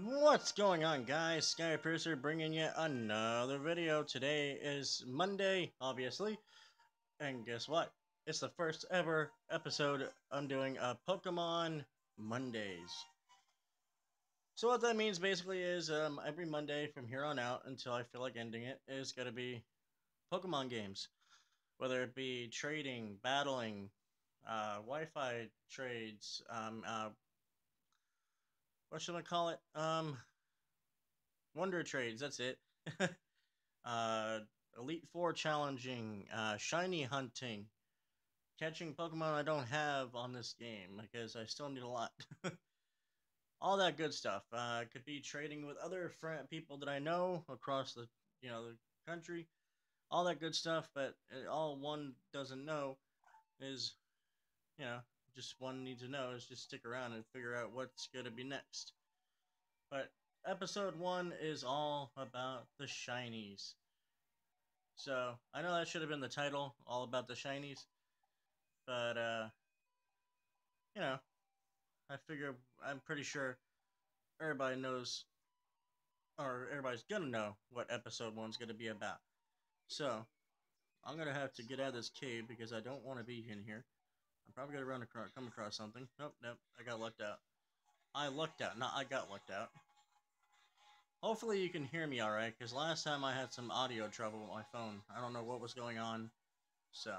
What's going on, guys? Skypiercer bringing you another video. Today is Monday, obviously, and guess what? It's the first ever episode I'm doing Pokemon Mondays. So what that means basically is every Monday from here on out until I feel like ending it is going to be Pokemon games. Whether it be trading, battling, Wi-Fi trades, what should I call it? Wonder trades, that's it. uh, Elite Four challenging, shiny hunting, catching Pokemon I don't have on this game because I still need a lot. All that good stuff. Could be trading with other people that I know across the country. All that good stuff, but all one doesn't know is, you know, just one needs to know is just stick around and figure out what's gonna be next. But episode 1 is all about the shinies. So I know that should have been the title, all about the shinies, but you know, I figure I'm pretty sure everybody knows, or everybody's gonna know what episode one's gonna be about. So I'm gonna have to get out of this cave because I don't want to be in here. I'm probably gonna come across something. Nope, I got lucked out. I lucked out, not I got lucked out. Hopefully you can hear me alright, because last time I had some audio trouble with my phone. I don't know what was going on, so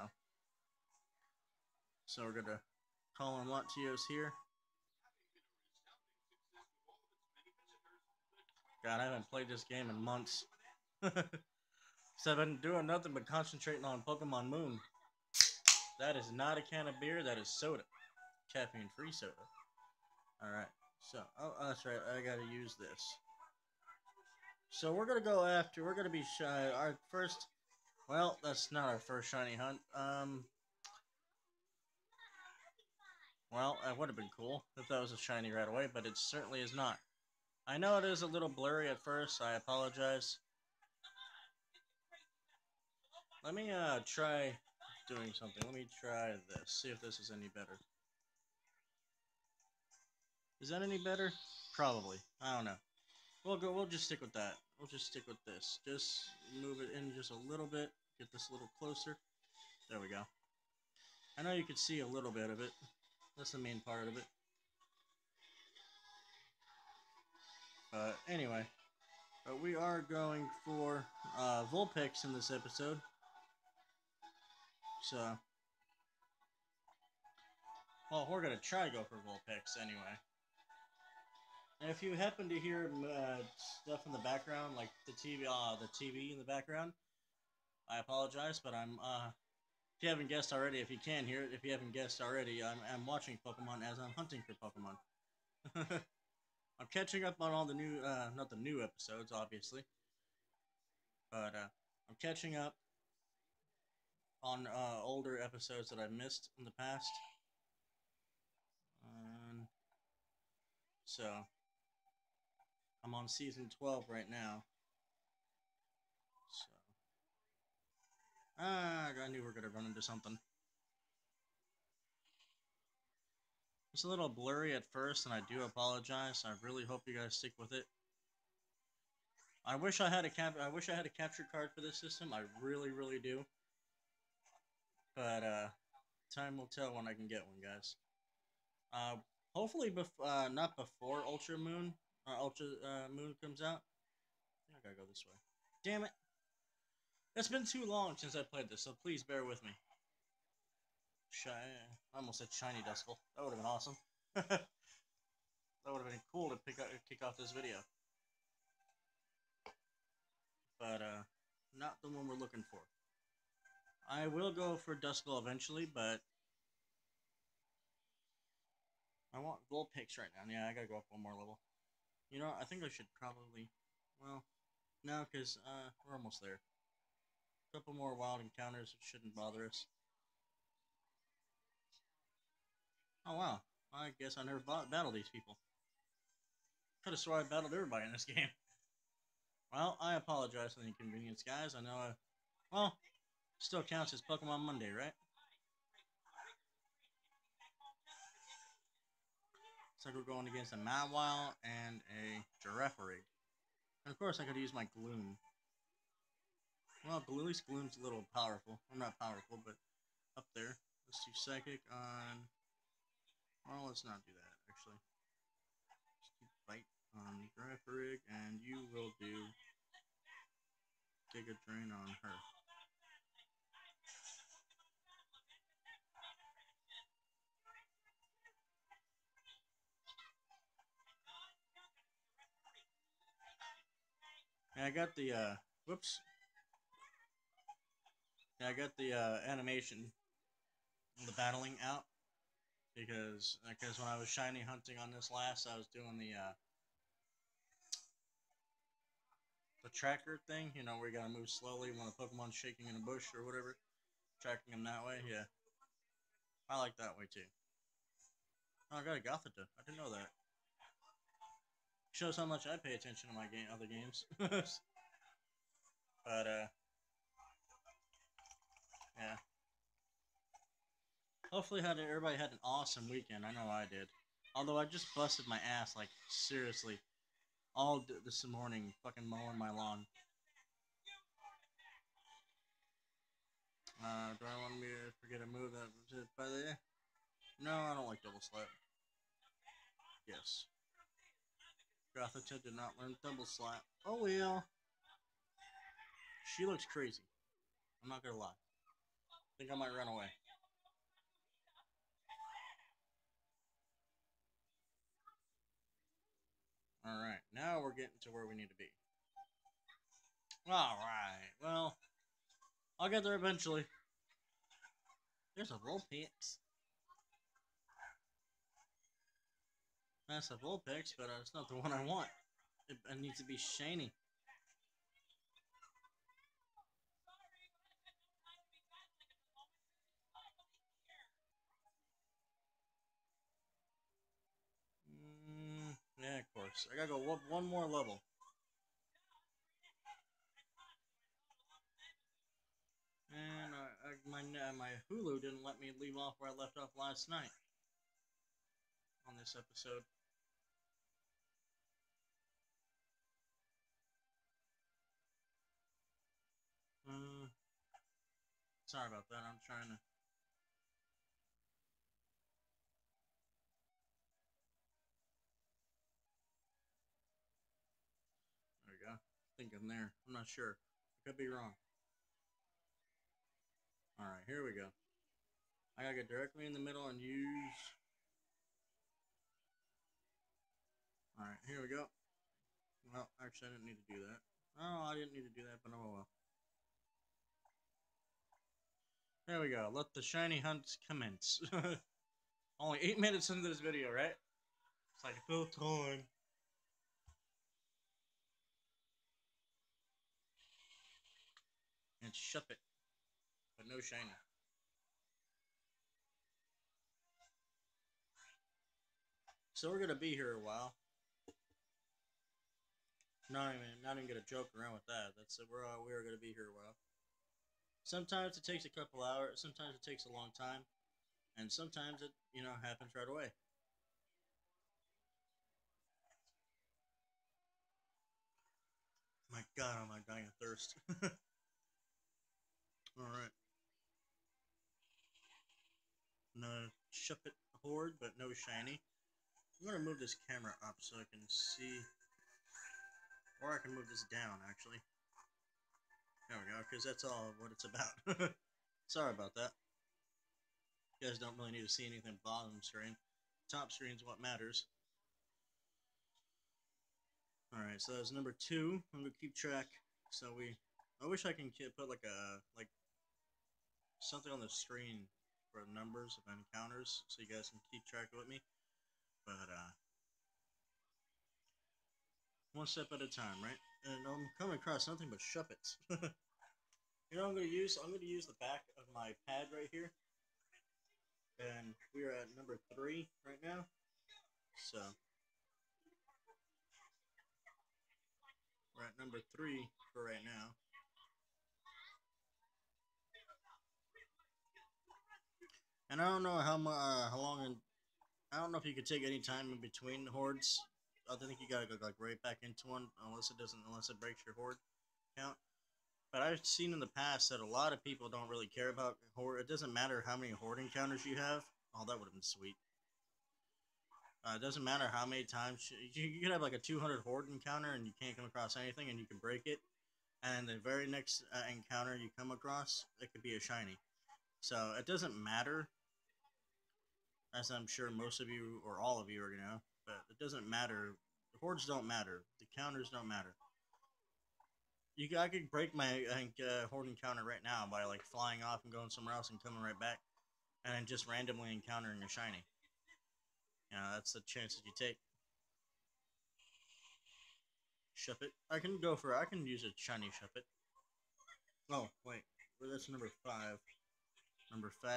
we're gonna call on Latios here. God, I haven't played this game in months. So I've been doing nothing but concentrating on Pokemon Moon. That is not a can of beer, that is soda. Caffeine free soda. Alright, so, that's right, I gotta use this. So we're gonna be shy. Our first, well, that's not our first shiny hunt. Well, that would have been cool if that was a shiny right away, but it certainly is not. I know it is a little blurry at first, I apologize. Let me, try doing something. Let me try this, see if this is any better. Is that any better? Probably. I don't know. We'll just stick with that. We'll just stick with this. Just move it in just a little bit. Get this a little closer. There we go. I know you can see a little bit of it. That's the main part of it. But anyway, we are going for Vulpix in this episode. So, well, we're gonna try to go for Vulpix anyway. And if you happen to hear stuff in the background, like the TV in the background, I apologize, but if you haven't guessed already, if you can hear it, if you haven't guessed already, I'm watching Pokemon as I'm hunting for Pokemon. I'm catching up on all the new, not the new episodes, obviously, but I'm catching up on older episodes that I missed in the past. So, I'm on season 12 right now. So, I knew we were going to run into something. It's a little blurry at first, and I do apologize. I really hope you guys stick with it. I wish I had a capture card for this system. I really, really do. But time will tell when I can get one, guys. Uh, Hopefully, not before Ultra Moon comes out. I think I gotta go this way. Damn it! It's been too long since I played this, so please bear with me. I almost said shiny Duskull. That would have been awesome. That would have been cool to kick off this video. But not the one we're looking for. I will go for Duskull eventually, but I want Vulpix right now. Yeah, I gotta go up one more level. You know, I think I should probably, well, no, because we're almost there. A couple more wild encounters shouldn't bother us. Oh wow, I guess I never battled these people. Could have swore I battled everybody in this game. Well, I apologize for the inconvenience, guys. I know, well, still counts as Pokemon Monday, right? So we're going against a Mawile and a Girafarig. And of course I could use my Gloom. Well, at least Gloom's a little powerful. Well, not powerful, but up there. Let's do Psychic on... Well, let's not do that, actually. Just keep Bite on Girafarig, and you will do Giga Drain on her. And I got the, whoops. Yeah, I got the, animation, the battling out. Because when I was shiny hunting on this last, I was doing the tracker thing, you know, where you gotta move slowly when a Pokemon's shaking in a bush or whatever. Tracking them that way, yeah. I like that way too. Oh, I got a Gothita. I didn't know that. Shows how much I pay attention to my other games. But yeah. Hopefully, everybody had an awesome weekend. I know I did. Although I just busted my ass, like seriously, all this morning, fucking mowing my lawn. Do I want me to forget a move that was it by the? No, I don't like double slap. Yes. Gothita did not learn double slap. Oh well. She looks crazy. I'm not gonna lie. I think I might run away. Alright, now we're getting to where we need to be. Alright, well, I'll get there eventually. There's a Vulpix. That's a Vulpix, but it's not the one I want. It needs to be shiny. Yeah, of course. I gotta go one more level. And my Hulu didn't let me leave off where I left off last night on this episode. Uh, Sorry about that. I'm trying to. There we go. I think I'm there. I'm not sure. I could be wrong. Alright, here we go. I gotta get directly in the middle and use. Alright, here we go. Well, actually, I didn't need to do that. Oh, I didn't need to do that, but oh well. There we go. Let the shiny hunts commence. Only 8 minutes into this video, right? It's like about time. And Shuppet, but no shiny. So we're gonna be here a while. Not even gonna joke around with that. That's we're gonna be here a while. Sometimes it takes a couple hours. Sometimes it takes a long time, and sometimes it happens right away. My God, am I dying of thirst? All right. No Shuppet horde, but no shiny. I'm gonna move this camera up so I can see, or I can move this down actually. There we go, because that's all what it's about. Sorry about that. You guys don't really need to see anything bottom screen. Top screen's what matters. Alright, so that's number 2. I'm gonna keep track. So I wish I can put like something on the screen for numbers of encounters so you guys can keep track with me. But one step at a time, right? And I'm coming across nothing but Shuppets. You know what I'm gonna use? I'm gonna use the back of my pad right here. And we are at number 3 right now. So we're at number 3 for right now. And I don't know how long I don't know if you could take any time in between hordes. I think you gotta go like right back into one unless it breaks your horde count. But I've seen in the past that a lot of people don't really care about horde. It doesn't matter how many horde encounters you have. Oh, that would have been sweet. It doesn't matter how many times you can have like a 200 horde encounter and you can't come across anything and you can break it. And the very next encounter you come across, it could be a shiny. So it doesn't matter, as I'm sure most of you or all of you are gonna know. But it doesn't matter. The hordes don't matter. The counters don't matter. I could break my horde encounter right now by like flying off and going somewhere else and coming right back, and then just randomly encountering a shiny. That's the chances you take. Shuppet. I can use a shiny Shuppet. Oh wait, well, that's number 5. Number 5.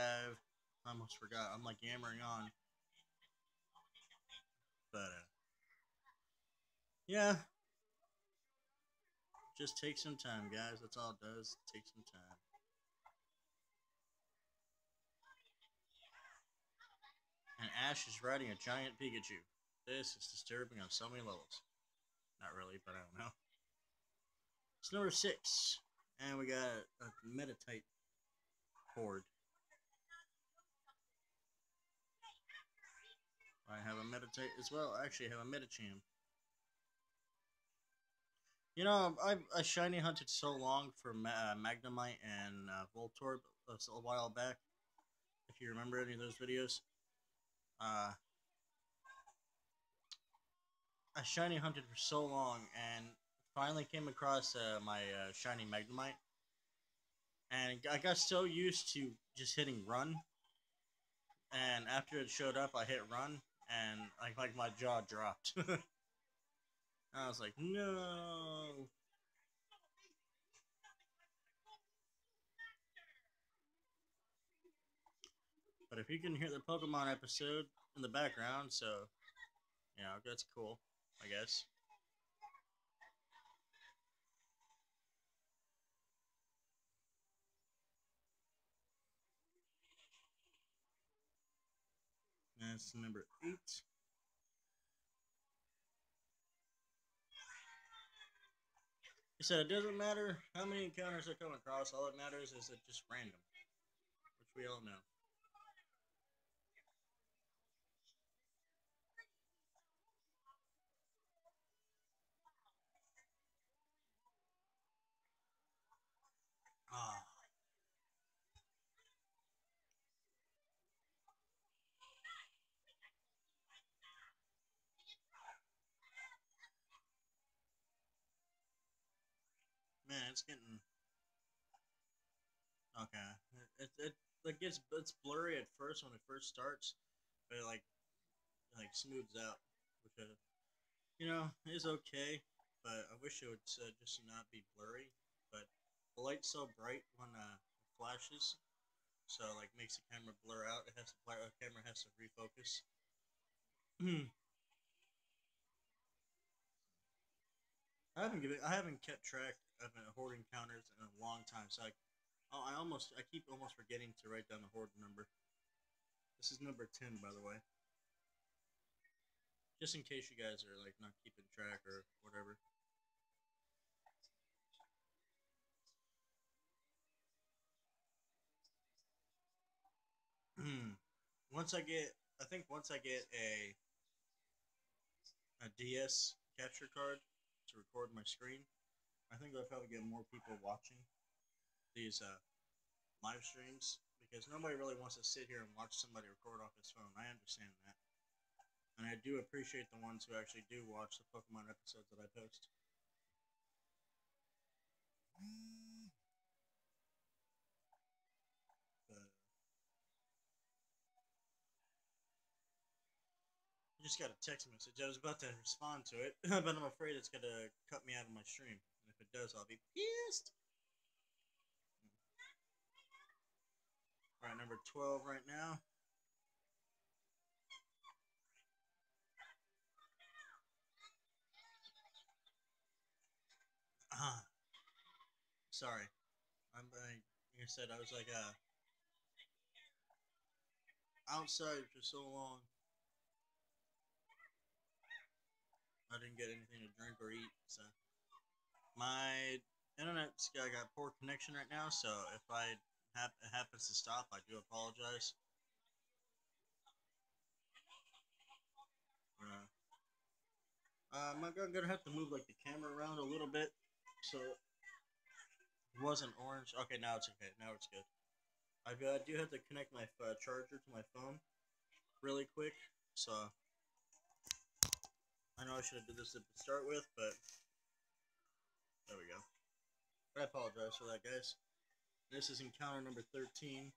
I almost forgot. I'm like yammering on, but yeah, just take some time, guys. That's all it does. Take some time. And Ash is riding a giant Pikachu. This is disturbing on so many levels. Not really, but I don't know. It's number 6. And we got a Meditite horde. I have a Meditite as well. I actually have a Medicham. I shiny hunted so long for Magnemite and Voltorb a while back. If you remember any of those videos, uh, I shiny hunted for so long and finally came across my shiny Magnemite, and I got so used to just hitting run, and after it showed up, I hit run, and like my jaw dropped. I was like, no. But if you can hear the Pokemon episode in the background, so that's cool, I guess. That's number 8. He said it doesn't matter how many encounters I come across. All that matters is it's just random, which we all know. Ah, man, it's getting okay. It's blurry at first when it first starts, but it like smooths out, which is okay. But I wish it would just not be blurry. But the light's so bright when it flashes, so like makes the camera blur out. The camera has to refocus. I haven't kept track of horde encounters in a long time, so I keep almost forgetting to write down the horde number. This is number 10, by the way, just in case you guys are like not keeping track or whatever. once I get, I think once I get a DS capture card to record my screen, I think I'll probably get more people watching these live streams because nobody really wants to sit here and watch somebody record off his phone. I understand that. And I do appreciate the ones who actually do watch the Pokemon episodes that I post. But I just got a text message. I was about to respond to it, but I'm afraid it's gonna cut me out of my stream. And if it does, I'll be pissed. All right, number 12 right now. Ah, sorry. Like I said, I was like outside for so long. didn't get anything to drink or eat. So my internet's got poor connection right now. So if it happens to stop, I do apologize. I'm gonna have to move like the camera around a little bit, so it wasn't orange. Okay, now it's okay. Now it's good. I do have to connect my charger to my phone really quick, so I know I should have did this to start with, but there we go. But I apologize for that, guys. This is encounter number 13.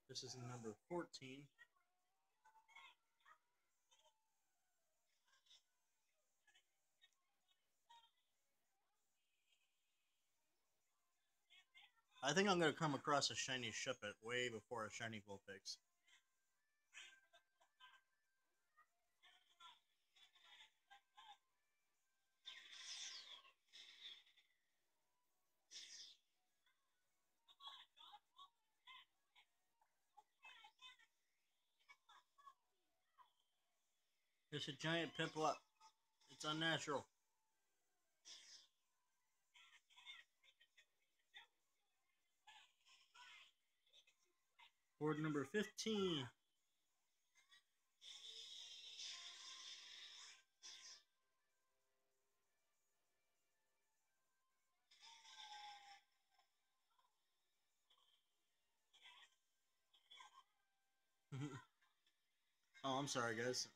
This is number 14. I think I'm gonna come across a shiny Shuppet way before a shiny Vulpix. It's a giant Piplup. It's unnatural. Board number 15. Oh, I'm sorry, guys.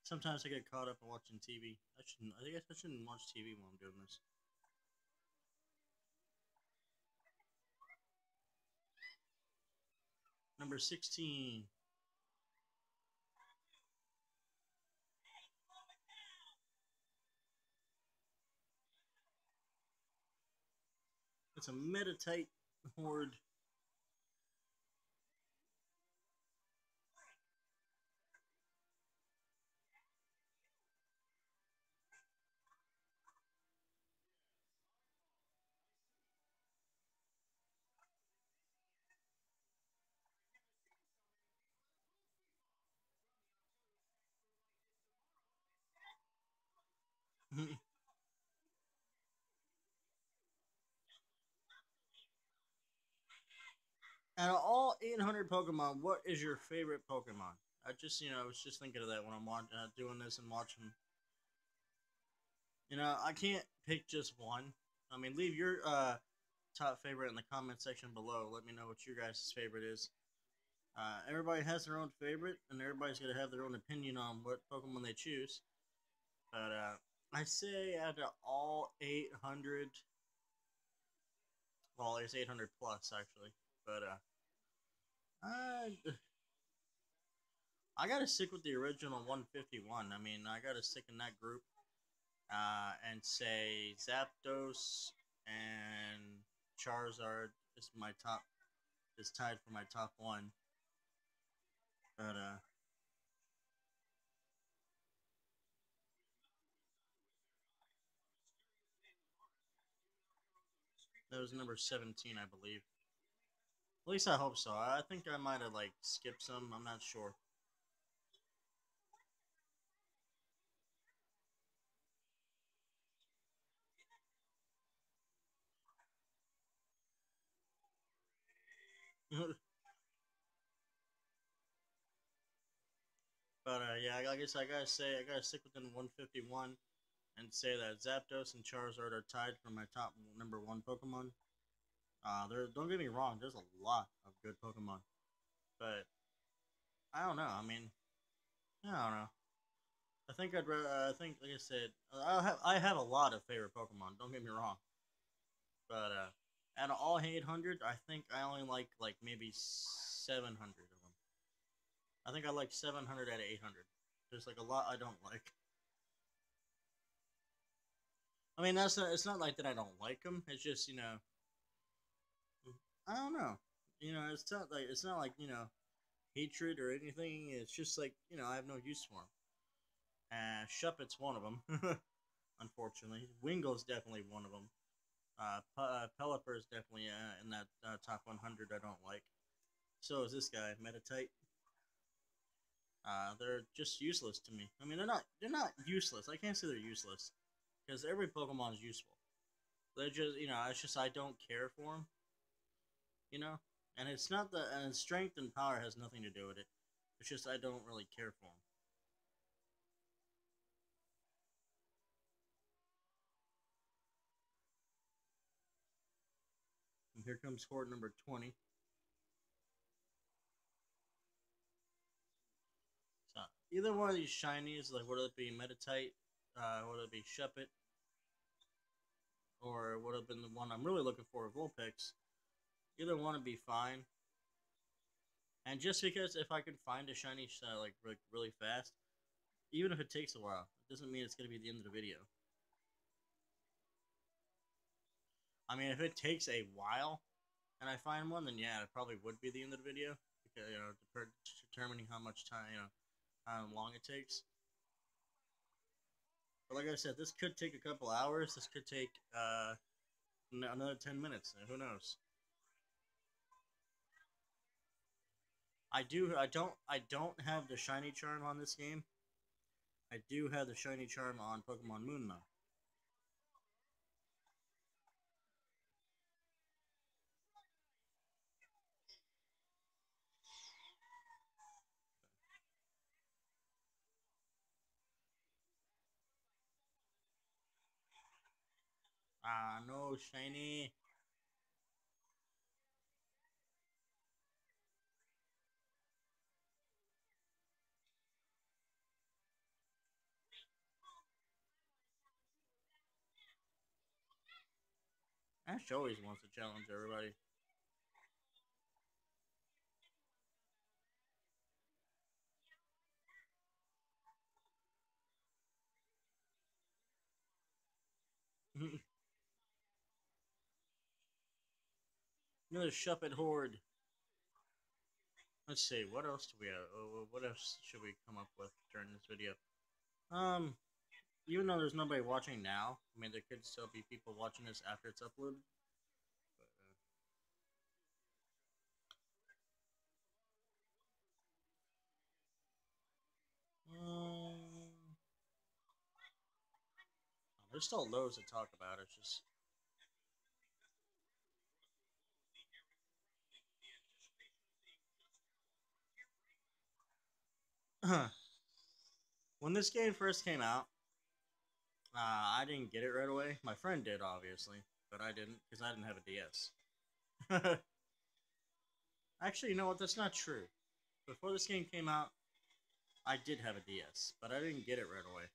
Sometimes I get caught up in watching TV. I shouldn't. I guess I shouldn't watch TV while I'm doing this. Number 16. It's a Meditite horde. Out of all 800 Pokemon, what is your favorite Pokemon? I was just thinking of that when I'm doing this and watching. I can't pick just one. I mean, leave your top favorite in the comment section below. Let me know what your guys' favorite is. Everybody has their own favorite, and everybody's gonna have their own opinion on what Pokemon they choose. But I say out of all 800, well, it's 800 plus actually. But I gotta stick with the original 151. I mean, I gotta stick in that group and say Zapdos and Charizard is my top. Is tied for my top one. But that was number 17, I believe. At least I hope so. I think I might have like skipped some. I'm not sure. But yeah, I guess I gotta stick within 151 and say that Zapdos and Charizard are tied for my top number one Pokemon. There, don't get me wrong, there's a lot of good Pokemon, but I don't know. I mean, I don't know. I think, like I said, I have a lot of favorite Pokemon. Don't get me wrong, but out of all 800, I think I only like maybe 700 of them. I think I like 700 out of 800. There's like a lot I don't like. I mean, that's not. It's not like that I don't like them. It's just I don't know. It's not like hatred or anything. It's just like I have no use for them. Shuppet's one of them. unfortunately. Wingull's definitely one of them. Pelipper is definitely in that top 100 I don't like. So is this guy, Meditite. They're just useless to me. I mean, they're not useless. I can't say they're useless because every Pokemon is useful. They're just it's just I don't care for them. You know, and it's not the and strength and power has nothing to do with it. It's just I don't really care for them. And here comes horde number 20. So either one of these shinies, like whether it be Meditite, whether it be Shuppet, or would have been the one I'm really looking for, Vulpix. Either one would be fine. And just because if I can find a shiny like really fast, even if it takes a while, it doesn't mean it's gonna be the end of the video. I mean, if it takes a while and I find one, then yeah, it probably would be the end of the video because determining how much time how long it takes. But like I said, this could take a couple hours. This could take another 10 minutes. Who knows? I don't have the shiny charm on this game. I do have the shiny charm on Pokemon Moon though. Ah, no shiny. Ash always wants to challenge everybody. Another Shuppet Horde. Let's see, what else do we have? What else should we come up with during this video? Um, Even though there's nobody watching now, I mean, there could still be people watching this after it's uploaded. There's still loads to talk about. It's just when this game first came out, I didn't get it right away. My friend did, obviously, but I didn't because I didn't have a DS. Actually, you know what? That's not true. Before this game came out, I did have a DS, but I didn't get it right away.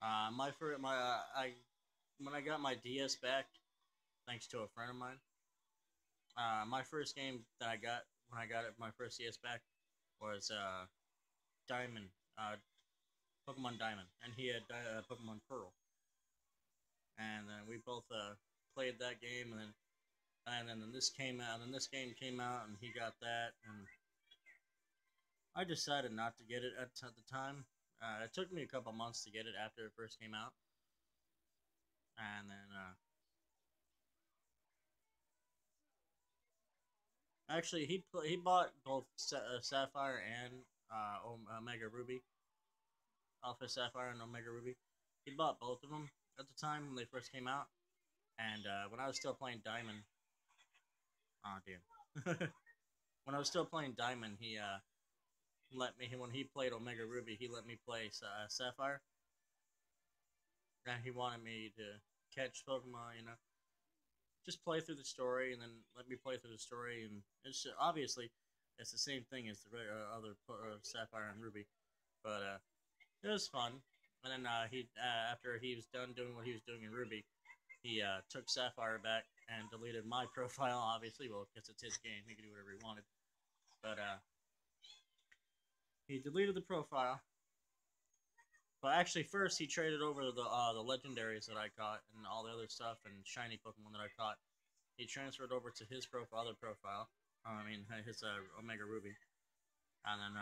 My first, my I when I got my DS back, thanks to a friend of mine. My first game that I got when I got it, my first DS back was Diamond, Pokemon Diamond, and he had Pokemon Pearl, and then we both played that game, and then this came out, and then this game came out, and he got that, and I decided not to get it at the time. It took me a couple months to get it after it first came out, and then actually he bought both Sapphire and Omega Ruby, Alpha Sapphire and Omega Ruby. He bought both of them at the time when they first came out, and when I was still playing Diamond, oh damn, when I was still playing Diamond, he let me when he played Omega Ruby, he let me play Sapphire, and he wanted me to catch Pokemon, just play through the story, and then let me play through the story, and it's obviously it's the same thing as the other Sapphire and Ruby, but it was fun. And then he after he was done doing what he was doing in Ruby, he took Sapphire back and deleted my profile. Obviously, well, because it's his game, he could do whatever he wanted. But he deleted the profile. But actually, first he traded over the legendaries that I caught and all the other stuff and shiny Pokemon that I caught. He transferred over to his other profile. I mean, his Omega Ruby, and then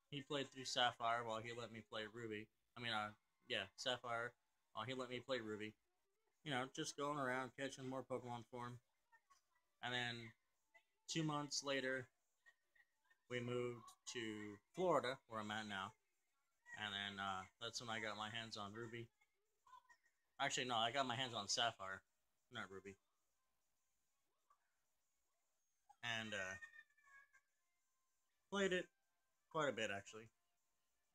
he played through Sapphire while he let me play Ruby. I mean, yeah, Sapphire. He let me play Ruby. You know, just going around catching more Pokemon for him. And then 2 months later, we moved to Florida, where I'm at now. And then that's when I got my hands on Ruby. Actually, no, I got my hands on Sapphire, not Ruby. And played it quite a bit, actually.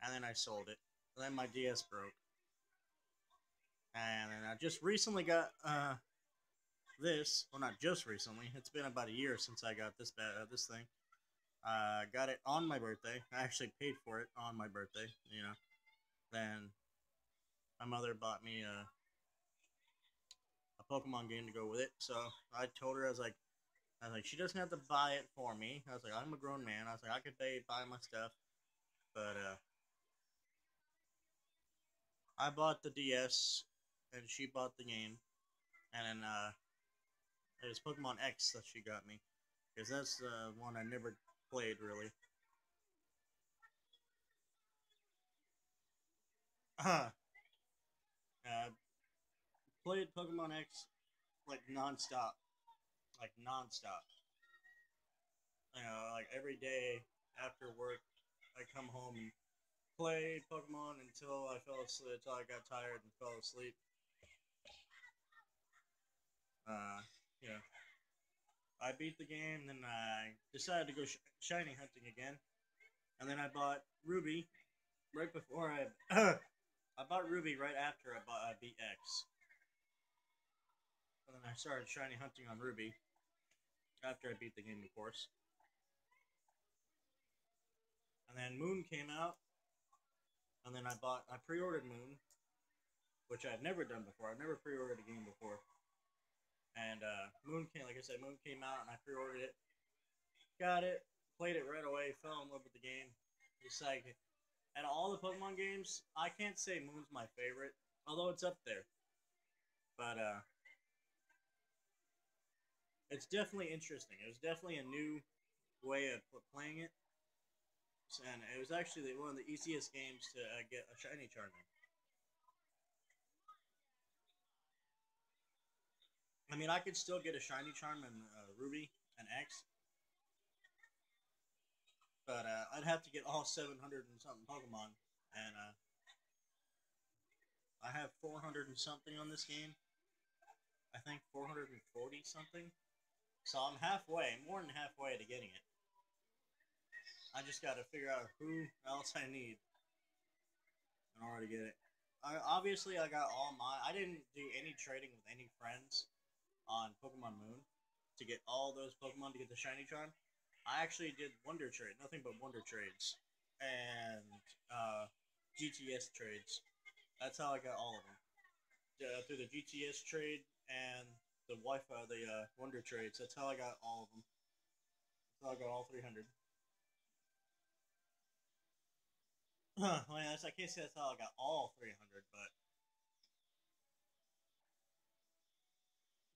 And then I sold it. And then my DS broke. And then I just recently got this. Well, not just recently. It's been about a year since I got this thing. Got it on my birthday. I actually paid for it on my birthday. You know. Then my mother bought me a Pokemon game to go with it. So I told her, I was like, she doesn't have to buy it for me. I was like, I'm a grown man. I was like, I could buy my stuff, but I bought the DS, and she bought the game, and then it was Pokemon X that she got me, because that's the one I never played really. uh, played Pokemon X like nonstop, like nonstop. You know, like every day after work, I come home and play Pokemon until I fell asleep, until I got tired and fell asleep. Uh, yeah, I beat the game, then I decided to go shiny hunting again, and then I bought Ruby right before I I bought Ruby right after I beat X, and then I started shiny hunting on Ruby after I beat the game, of course. And then Moon came out, and then I pre-ordered Moon, which I've never done before. I've never pre-ordered a game before, and Moon came, like I said, Moon came out, and I pre-ordered it, got it, played it right away, fell in love with the game. Just like, and all the Pokemon games, I can't say Moon's my favorite, although it's up there. But it's definitely interesting. It was definitely a new way of playing it, and it was actually one of the easiest games to get a shiny Charmander. I mean, I could still get a shiny charm in Ruby and X, but I'd have to get all 700 and something Pokemon, and I have 400 and something on this game. I think 440 something. So I'm halfway, more than halfway to getting it. I just got to figure out who else I need in order to get it. I got all my. I didn't do any trading with any friends on Pokemon Moon to get all those Pokemon to get the shiny charm. I actually did Wonder Trade, nothing but Wonder Trades, and GTS trades. That's how I got all of them through the GTS trade and the Wi-Fi, the Wonder Trades. That's how I got all of them. That's how I got all 300. Well, I can't say that's how I got all 300, but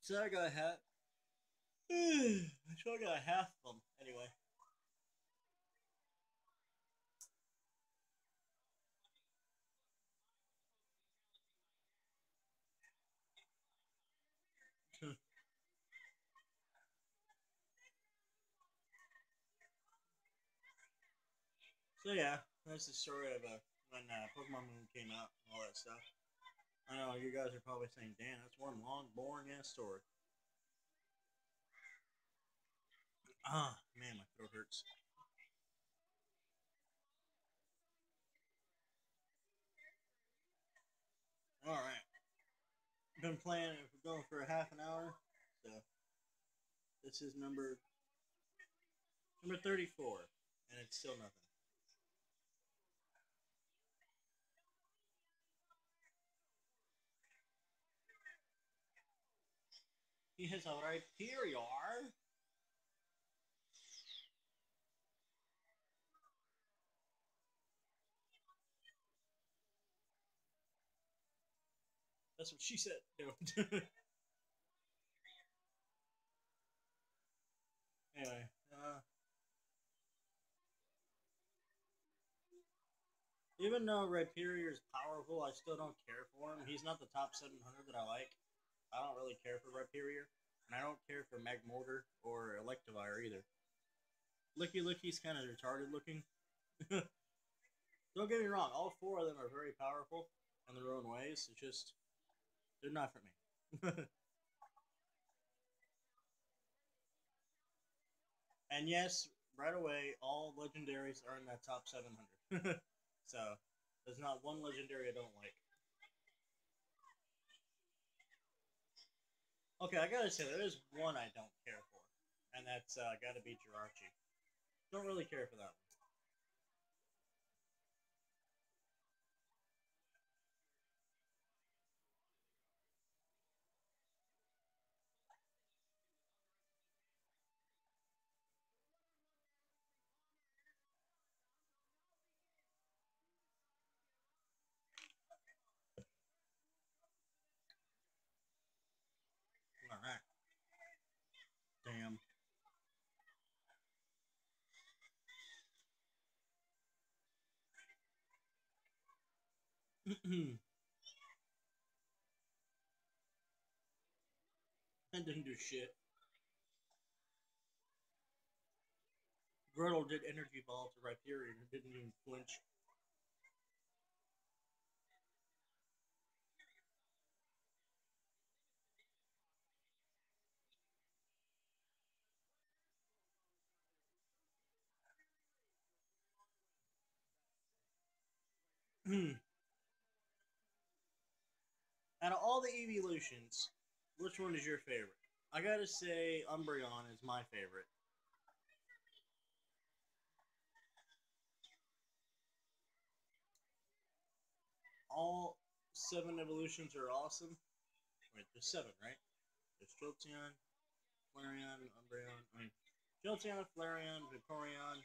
so I got half. So I got half of them anyway. So yeah, that's the story of when Pokemon Moon came out and all that stuff. I know you guys are probably saying, "Dan, that's one long, boring ass story." Ah, man, my throat hurts. All right, been playing. We're going for a half an hour, so this is number 34, and it's still nothing. He has a right here, you are. That's what she said. Anyway, Even though Rhyperior is powerful, I still don't care for him. He's not the top 700 that I like. I don't really care for Rhyperior. And I don't care for Magmortar or Electivire either. Licky Licky's kind of retarded looking. Don't get me wrong, all four of them are very powerful in their own ways. It's just, they're not for me. And yes, right away, all legendaries are in that top 700. So, there's not one legendary I don't like. Okay, I gotta say, there is one I don't care for. And that's gotta be Jirachi. Don't really care for that one. Alright. Damn. That didn't do shit. Girdle did energy ball to Rhyperior and didn't even flinch. Out of all the evolutions, which one is your favorite? I gotta say, Umbreon is my favorite. All seven evolutions are awesome. Wait, there's seven, right? There's Jolteon, Flareon, Umbreon. I mean, Jolteon, Flareon, Vaporeon,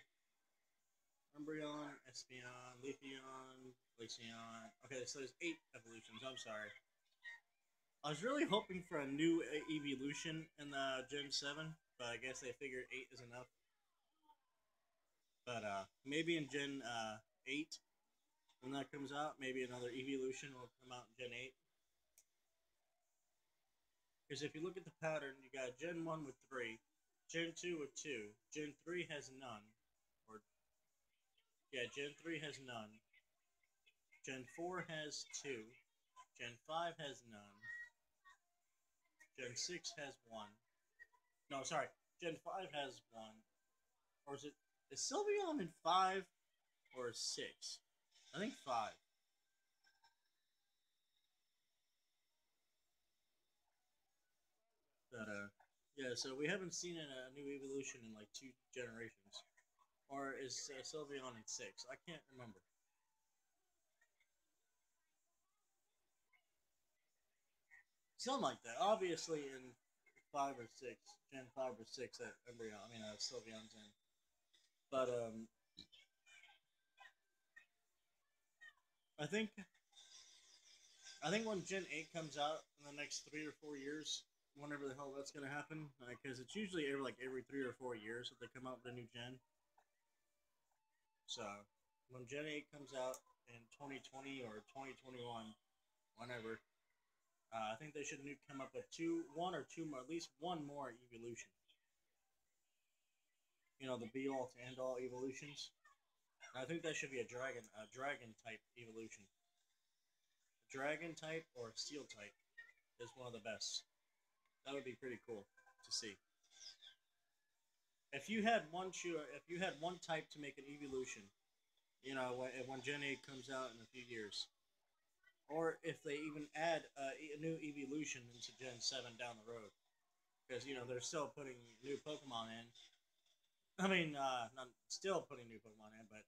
Umbreon, Espeon, Leafeon, Glaceon. Okay, so there's eight evolutions. I'm sorry. I was really hoping for a new evolution in the Gen 7, but I guess they figured 8 is enough. But maybe in Gen 8, when that comes out, maybe another evolution will come out in Gen 8. Because if you look at the pattern, you got Gen 1 with 3, Gen 2 with 2, Gen 3 has none. Or, yeah, Gen 3 has none. Gen 4 has 2. Gen 5 has none. Gen 6 has 1. No, sorry. Gen 5 has 1. Or is Sylveon in 5 or 6? I think 5. But, yeah, so we haven't seen a new evolution in like 2 generations. Or is Sylveon in 6? I can't remember. Something like that. Obviously, in 5 or 6, Gen 5 or 6, that Embryo, I mean, Sylveon's in. But I think I think when Gen 8 comes out in the next 3 or 4 years, whenever the hell that's gonna happen, because it's usually every 3 or 4 years that they come out with a new gen. So when Gen 8 comes out in 2020 or 2021, whenever, I think they should come up with one or two more, at least one more evolution. You know, the be all to end all evolutions. And I think that should be a dragon type evolution. Dragon type or steel type is one of the best. That would be pretty cool to see. If you had one type to make an evolution, you know, when Gen 8 comes out in a few years, or if they even add a new evolution into Gen 7 down the road, because you know they're still putting new Pokemon in. I mean, not still putting new Pokemon in, but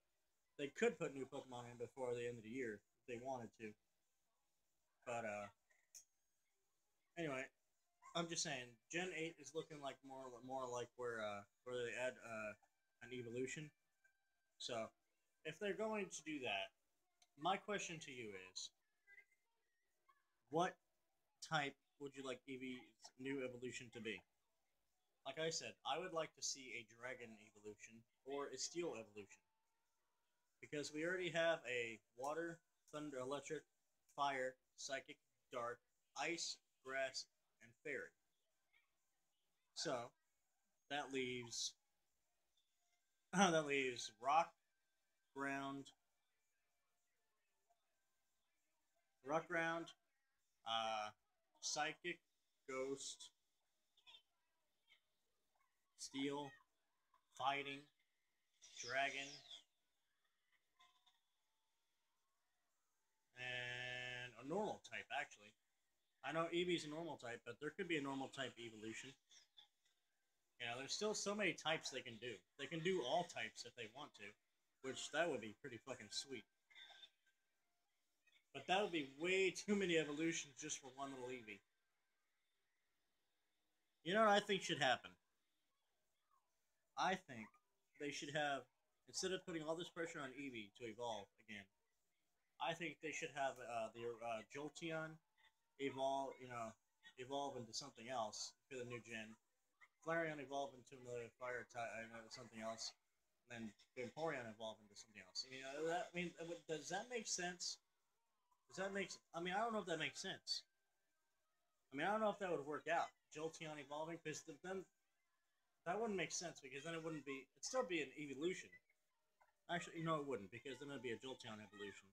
they could put new Pokemon in before the end of the year if they wanted to. But anyway, I'm just saying, Gen 8 is looking like more like where they add an evolution. So if they're going to do that, my question to you is, what type would you like Eevee's new evolution to be? Like I said, I would like to see a dragon evolution or a steel evolution. because we already have a water, thunder, electric, fire, psychic, dark, ice, grass, and fairy. So that leaves that leaves rock, ground, rock ground, uh, psychic, ghost, steel, fighting, dragon, and a normal type. Actually, I know Eevee's a normal type, but there could be a normal type evolution. There's still so many types they can do. They can do all types if they want to, which that would be pretty fucking sweet. But that would be way too many evolutions just for one little Eevee. You know what I think should happen? I think they should have, instead of putting all this pressure on Eevee to evolve again, I think they should have the Jolteon evolve into something else for the new gen. Flareon evolve into another fire type, something else, and then Vaporeon evolve into something else. Does that make sense? Does that make? I mean, I don't know if that makes sense. I mean, I don't know if that would work out. Jolteon evolving, because then that wouldn't make sense because then it wouldn't be. It'd still be an evolution. Actually, no, it wouldn't because then it'd be a Jolteon evolution.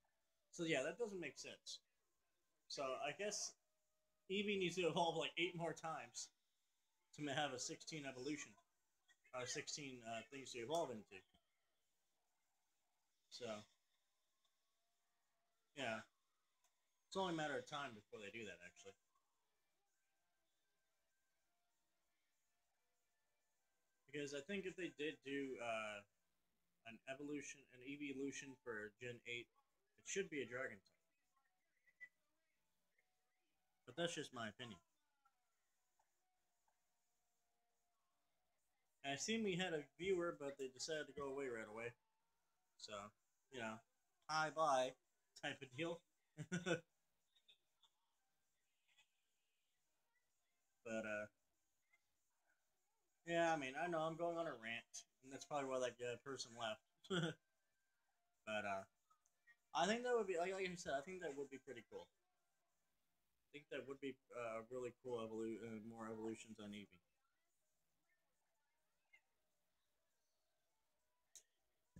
So yeah, that doesn't make sense. So I guess Eevee needs to evolve like 8 more times to have a 16 evolution, 16 things to evolve into. So yeah, it's only a matter of time before they do that. Actually, because I think if they did do an evolution for Gen 8, it should be a Dragon type. But that's just my opinion. And I seen we had a viewer, but they decided to go away right away. So, you know, hi bye type of deal. But yeah, I mean, I know I'm going on a rant, and that's probably why that person left. But I think that would be like I said. I think that would be pretty cool. I think that would be really cool. More evolutions on Eevee,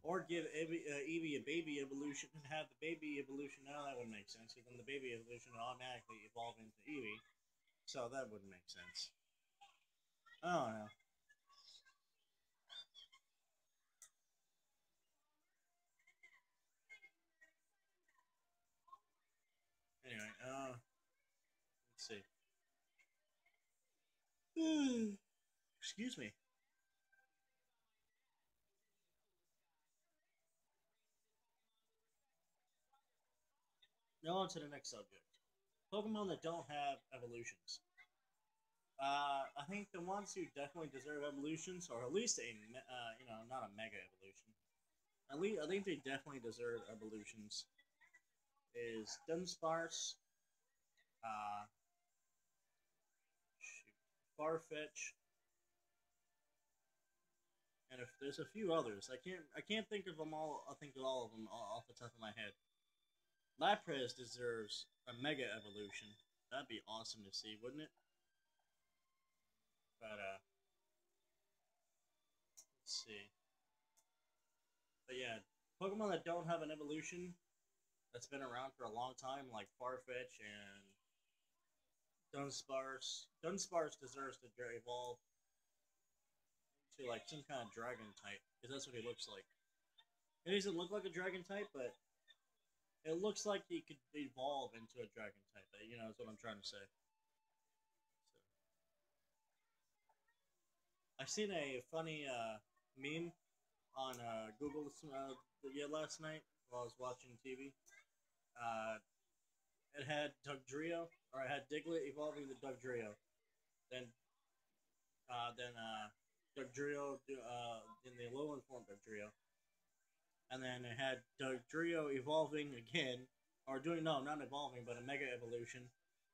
or give Eevee a baby evolution and have the baby evolution. Now that would make sense because then the baby evolution would automatically evolve into Eevee. So that wouldn't make sense. I don't know. Anyway, let's see. Excuse me. Now on to the next subject. Pokemon that don't have evolutions. I think the ones who definitely deserve evolutions, or at least not a mega evolution. At least I think they definitely deserve evolutions. Is Dunsparce, uh, Farfetch, and if there's a few others, I can't think of them all. I think of all of them off the top of my head. Lapras deserves a mega evolution. That'd be awesome to see, wouldn't it? But let's see. But yeah, Pokemon that don't have an evolution that's been around for a long time, like Farfetch and Dunsparce. Dunsparce deserves to evolve to like some kind of dragon type because that's what he looks like. He doesn't look like a dragon type, but it looks like he could evolve into a dragon type. Is what I'm trying to say. So, I've seen a funny meme on Google last night while I was watching TV. Uh, it had Dugtrio, or it had Diglett evolving to Dugtrio. Then Dugtrio in the Alolan form Dugtrio, and then it had Dugtrio evolving again, or doing no, not evolving, but a Mega Evolution,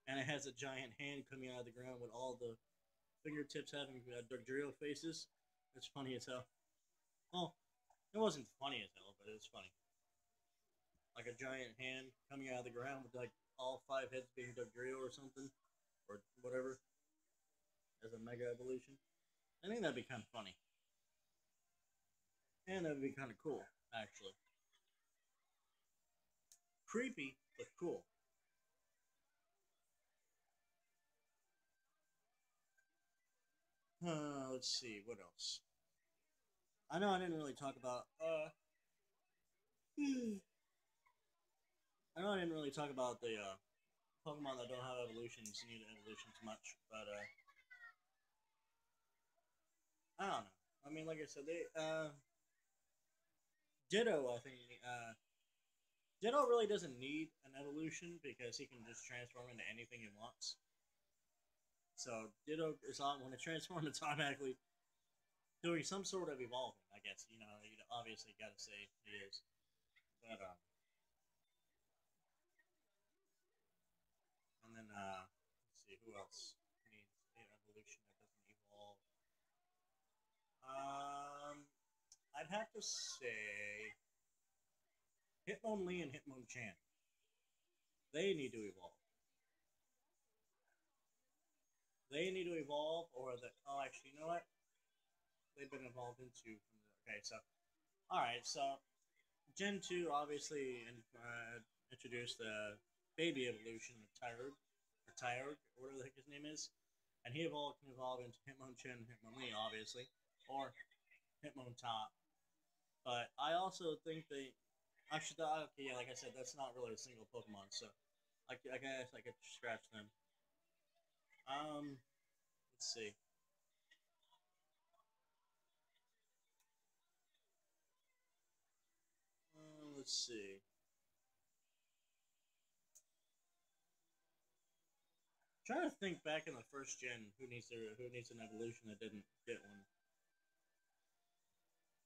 and it has a giant hand coming out of the ground with all the fingertips having Dugtrio faces. It's funny as hell. Well, it wasn't funny as hell, but it was funny. like a giant hand coming out of the ground with like all five heads being Dugtrio or something, or whatever, as a mega evolution. I think that'd be kind of funny, and that'd be kind of cool, actually. Creepy, but cool. Let's see, what else? I know I didn't really talk about. I know I didn't really talk about the Pokemon that don't have evolutions need evolutions much, but I don't know. I mean, like I said, they Ditto. I think Ditto really doesn't need an evolution because he can just transform into anything he wants. So Ditto is on when it transforms, it's automatically doing some sort of evolving. I guess you obviously got to say he is, but and then let's see who else needs an evolution that doesn't evolve. Um, I'd have to say Hitmonlee and Hitmonchan. They need to evolve. They need to evolve, or the oh, actually, you know what? They've been evolved into. Okay, so all right, so Gen 2 obviously introduced the baby evolution of Tyrug, or Tyrug, or whatever the heck his name is. And he can evolve into Hitmonchan, Hitmonlee, obviously, or Hitmontop. But I also think they. Actually, okay, yeah, like I said, that's not really a single Pokemon, so I guess I could scratch them. Let's see. Let's see. Trying to think back in the first gen who needs an evolution that didn't get one.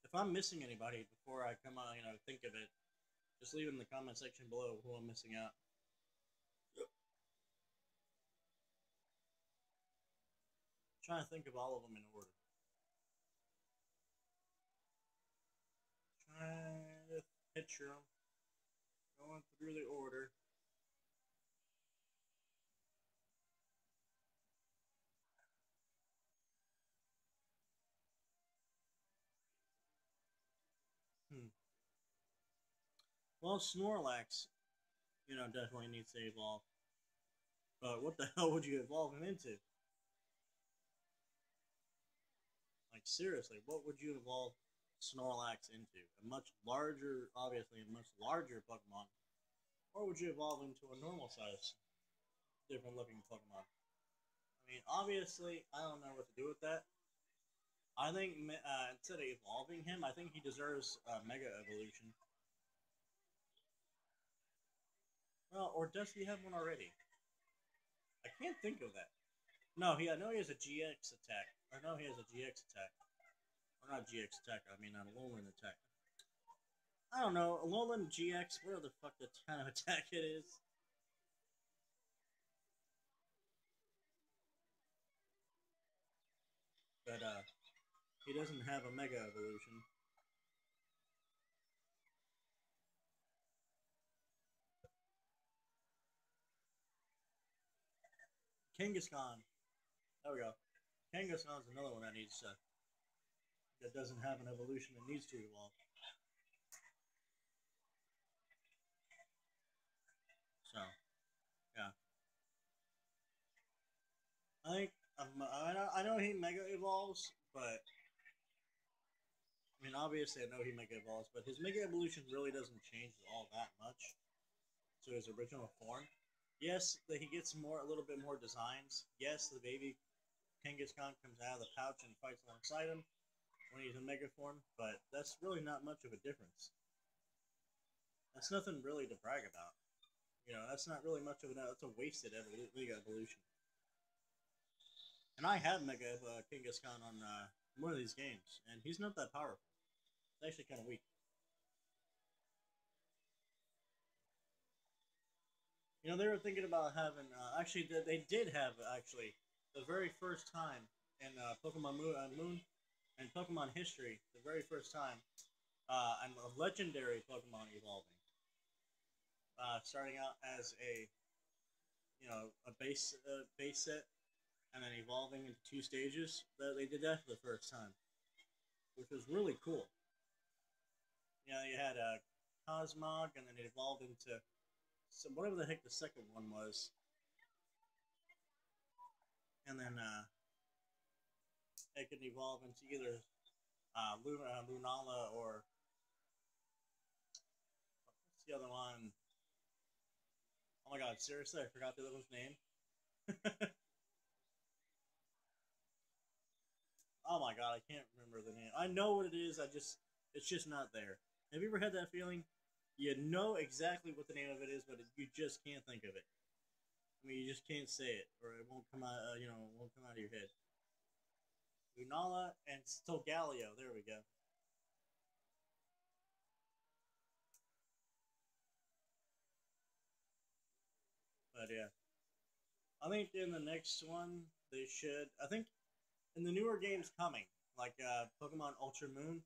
If I'm missing anybody before I come out, think of it, just leave it in the comment section below who I'm missing out. Trying to think of all of them in order. Trying to picture them going through the order. Hmm. Well, Snorlax, definitely needs to evolve. But what the hell would you evolve him into? Like seriously, what would you evolve Snorlax into? A much larger, obviously a much larger Pokemon, or would you evolve into a normal size, different looking Pokemon? I mean, obviously, I don't know what to do with that. I think instead of evolving him, I think he deserves a Mega Evolution. Well, or does he have one already? I can't think of that. No, I know he has a GX attack. I know he has a GX attack. Or not GX attack, I mean a Alolan attack. I don't know, Alolan GX, where the fuck the kind of attack it is. But he doesn't have a Mega Evolution. Kangaskhan. There we go. Kangaskhan's another one that doesn't have an evolution that needs to evolve. So yeah, I think I know he Mega evolves, but I mean obviously I know he Mega evolves, but his Mega evolution really doesn't change all that much to his original form. Yes, that he gets a little bit more designs. Yes, the baby Kangaskhan comes out of the pouch and fights alongside him when he's in Mega form, but that's really not much of a difference. That's nothing really to brag about. That's not really much of that's a wasted Mega evolution. And I have Mega Kangaskhan on one of these games, and he's not that powerful. It's actually kind of weak. They were thinking about having. Actually, they did have actually the very first time in Pokemon Moon and Pokemon history, the very first time, a legendary Pokemon evolving. starting out as a a base set, and then evolving into two stages. That they did that for the first time, which was really cool. You had a Cosmog, and then it evolved into whatever the heck the second one was, and then it could evolve into either Lunala or what's the other one? Oh my god, seriously, I forgot the other one's name. Oh my god, I can't remember the name. I know what it is. It's just not there. Have you ever had that feeling? You know exactly what the name of it is, but you just can't think of it. I mean, you just can't say it, or it won't come out. It won't come out of your head. Lunala and Stogaleo. There we go. But yeah, I think in the next one they should. I think in the newer games coming, like Pokemon Ultra Moon,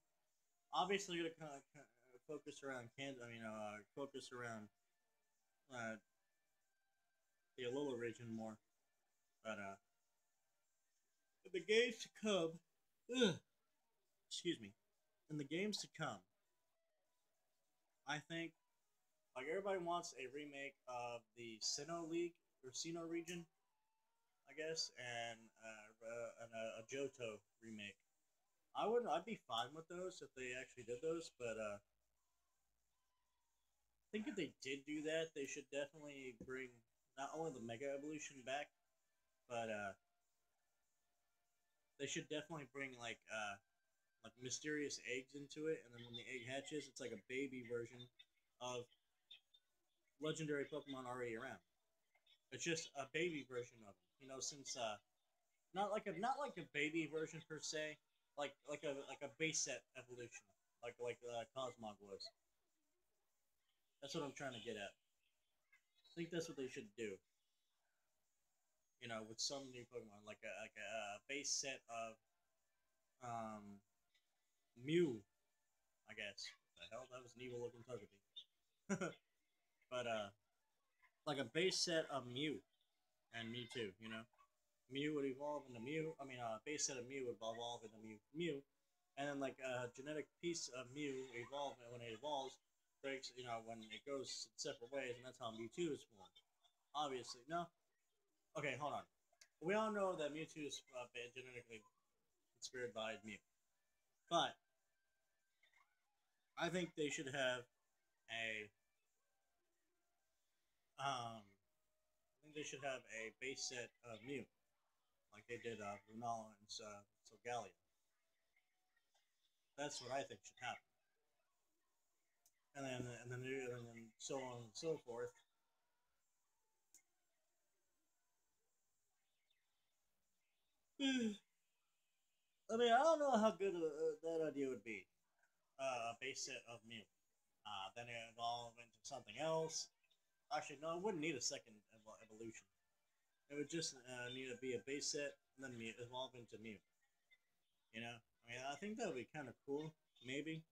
obviously going to focus around focus around uh, the Alola region more. But in the games to come, ugh, excuse me, in the games to come, I think like everybody wants a remake of the Sinnoh League or Sinnoh region, I guess, and a Johto remake. I'd be fine with those if they actually did those, but I think if they did do that, they should definitely bring not only the Mega Evolution back, but they should definitely bring like mysterious eggs into it, and then when the egg hatches, it's like a baby version of legendary Pokemon already around. It's just a baby version of them. Since not like a baby version per se, like a base set evolution, like Cosmog was. That's what I'm trying to get at. I think that's what they should do. With some new Pokemon, like a base set of um, Mew, I guess. What the hell, that was an evil looking Togepi. But like a base set of Mew and Mewtwo. Mew would evolve into Mew. I mean, base set of Mew would evolve into Mew, and then like a genetic piece of Mew evolve when it evolves breaks. When it goes separate ways, and that's how Mewtwo is formed. Obviously, no. Okay, hold on. We all know that Mewtwo is genetically inspired by Mew, but I think they should have a I think they should have a base set of Mew, like they did Lunala and Solgaleo. That's what I think should happen. And then so on and so forth. I mean, I don't know how good that idea would be. A base set of Mew. Then it evolve into something else. Actually, no, it wouldn't need a second evolution. It would just need to be a base set and then evolve into Mew. I think that would be kind of cool. Maybe.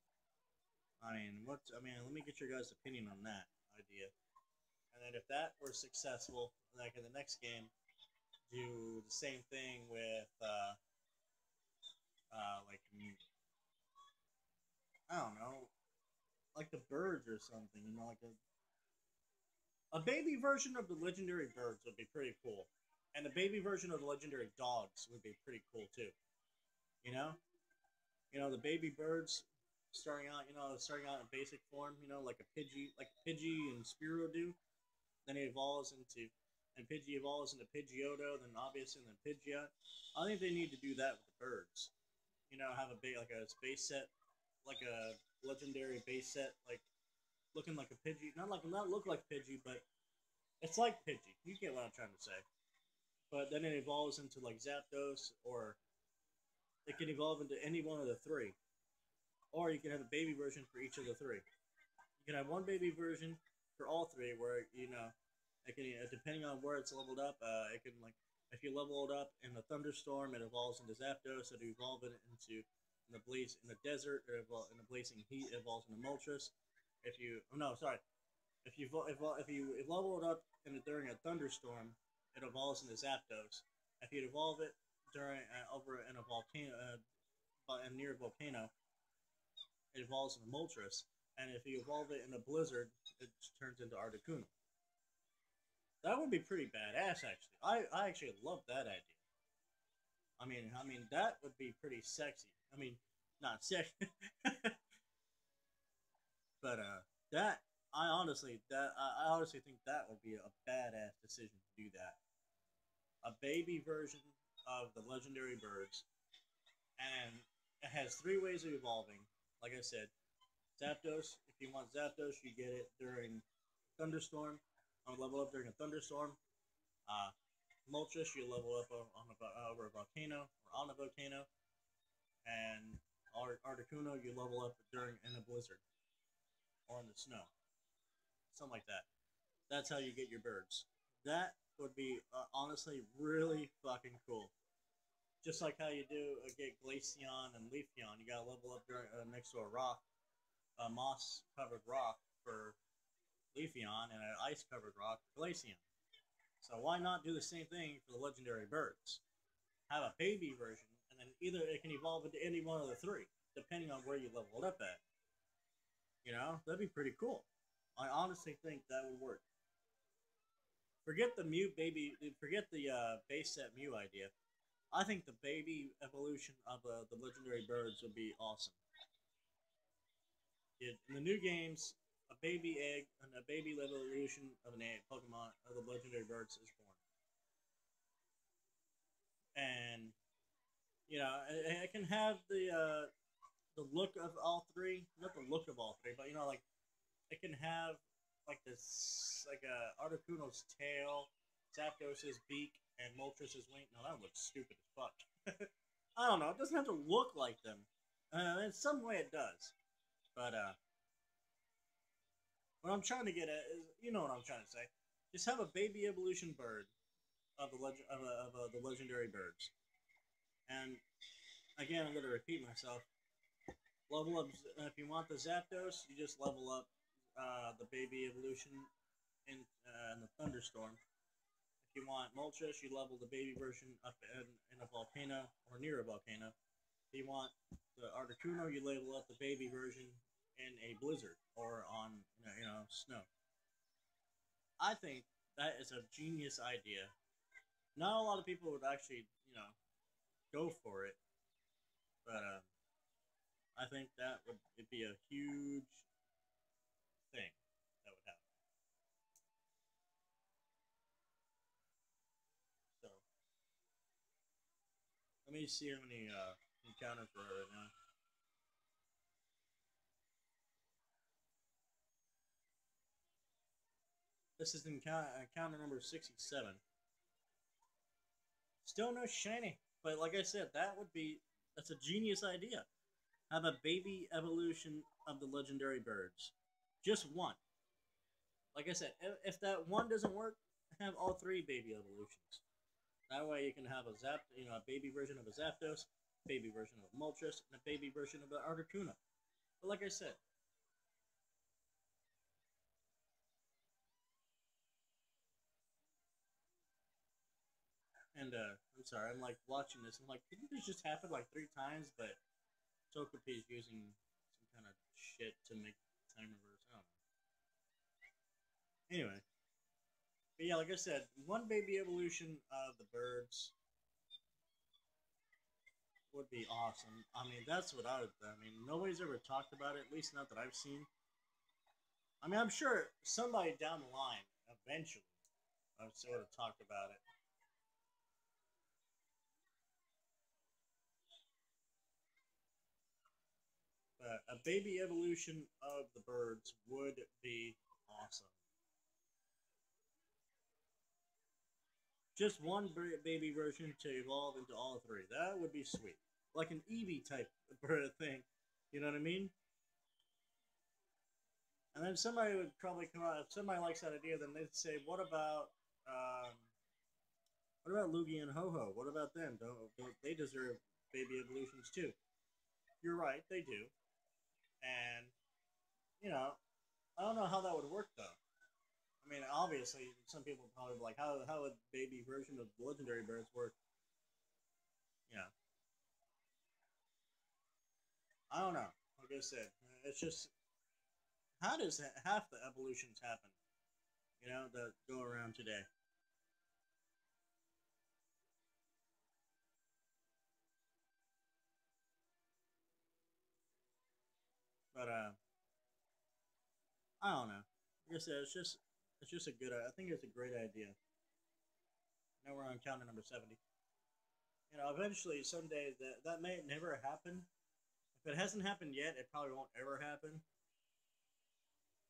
Let me get your guys' opinion on that idea. And then if that were successful, like in the next game, do the same thing with like I don't know, like the birds or something. Like a baby version of the legendary birds would be pretty cool, and a baby version of the legendary dogs would be pretty cool too. You know, the baby birds starting out in basic form. Like a Pidgey and Spearow do. Then it evolves into, and Pidgey evolves into Pidgeotto, then obviously, and then Pidgeot. I think they need to do that with the birds. Have a big like a space set, like a legendary base set, like looking like a Pidgey. Not look like Pidgey, but it's like Pidgey. You get what I'm trying to say. But then it evolves into like Zapdos, or it can evolve into any one of the three. Or you can have a baby version for each of the three. You can have one baby version for all three, where it can depending on where it's leveled up. It can like if you level it up in the thunderstorm, it evolves into Zapdos. So to evolve it into in the blaze in the desert, in the blazing heat, it evolves into Moltres. If you oh no sorry, If you level it up during a thunderstorm, it evolves into Zapdos. If you evolve it during over in a volcano, near a volcano, it evolves into Moltres. And if you evolve it in a blizzard, it turns into Articuno. That would be pretty badass, actually. I actually love that idea. I mean that would be pretty sexy. I mean, not sexy, but that I honestly think that would be a badass decision to do that. A baby version of the legendary birds, and it has three ways of evolving. Like I said, Zapdos. If you want Zapdos, you get it during thunderstorm. On level up during a thunderstorm. Uh, Moltres, you level up over a volcano or on a volcano, and Articuno, you level up during in a blizzard or in the snow, something like that. That's how you get your birds. That would be honestly really fucking cool. Just like how you do get Glaceon and Leafeon, you gotta level up next to a rock, a moss covered rock for Leafeon, and an ice covered rock for Glaceon. So why not do the same thing for the legendary birds? Have a baby version, and then either it can evolve into any one of the three, depending on where you level it up at. That'd be pretty cool. I honestly think that would work. Forget the Mew baby. Forget the base set Mew idea. I think the baby evolution of the legendary birds would be awesome. In the new games, a baby egg and a baby evolution of an egg Pokemon of the legendary birds is born, and it can have the look of all three. Not the look of all three, but like it can have like this, like Articuno's tail, Zapdos's beak, and Moltres' wing. No, that looks stupid as fuck. I don't know. It doesn't have to look like them. In some way, it does. But what I'm trying to get at is, you know what I'm trying to say. Just have a baby evolution bird of the legendary birds. And again, I'm going to repeat myself. Level up if you want the Zapdos, you just level up the baby evolution in the thunderstorm. If you want Moltres, you level the baby version up in a volcano or near a volcano. If you want the Articuno, you level up the baby version in a blizzard or on snow. I think that is a genius idea. Not a lot of people would actually go for it, but I think that would it'd be a huge thing that would happen. So let me see how many encounters we're at right now. This is encounter number 67. Still no shiny, but like I said, that's a genius idea. Have a baby evolution of the legendary birds, just one. Like I said, if that one doesn't work, have all three baby evolutions. That way you can have a baby version of a Zapdos, baby version of a Moltres, and a baby version of an Articuno. But like I said, and I'm sorry, I'm like watching this. I'm like, didn't this just happen like three times? But Togepi is using some kind of shit to make time reverse. I don't know. Anyway, but yeah, like I said, one baby evolution of the birds would be awesome. I mean, that's what I would. I mean, nobody's ever talked about it. At least not that I've seen. I mean, I'm sure somebody down the line eventually I've sort of talked about it. But a baby evolution of the birds would be awesome. Just one baby version to evolve into all three. That would be sweet. Like an Eevee type bird thing. You know what I mean? And then somebody would probably come out. If somebody likes that idea, then they'd say, um, what about Lugia and Ho Ho? What about them? Don't they deserve baby evolutions too? You're right, they do. And you know, I don't know how that would work though. I mean, obviously, some people probably be like, how would baby version of legendary birds work? You know, I don't know. Like I said, it's just how does half the evolutions happen? You know, that go around today. But I don't know. Like I said, it's just a good. I think it's a great idea. Now we're on counter number 70. You know, eventually, someday that may never happen. If it hasn't happened yet, it probably won't ever happen.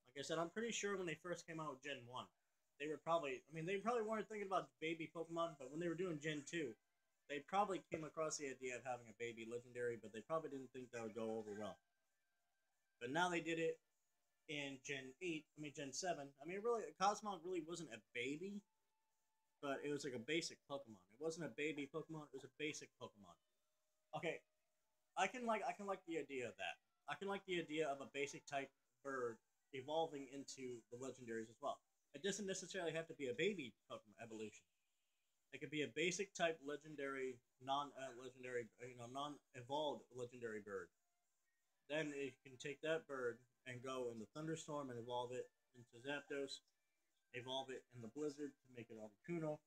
Like I said, I'm pretty sure when they first came out with Gen 1, they were probably, I mean, they probably weren't thinking about baby Pokemon, but when they were doing Gen 2, they probably came across the idea of having a baby legendary, but they probably didn't think that would go over well. But now they did it in Gen 8, I mean, Gen 7. I mean, really, Cosmog really wasn't a baby, but it was like a basic Pokemon. It wasn't a baby Pokemon, it was a basic Pokemon. Okay, I can like the idea of that. I can like the idea of a basic type bird evolving into the legendaries as well. It doesn't necessarily have to be a baby Pokemon evolution. It could be a basic type legendary, non-legendary, non-evolved legendary bird. Then you can take that bird and go in the thunderstorm and evolve it into Zapdos. Evolve it in the blizzard to make it Articuno.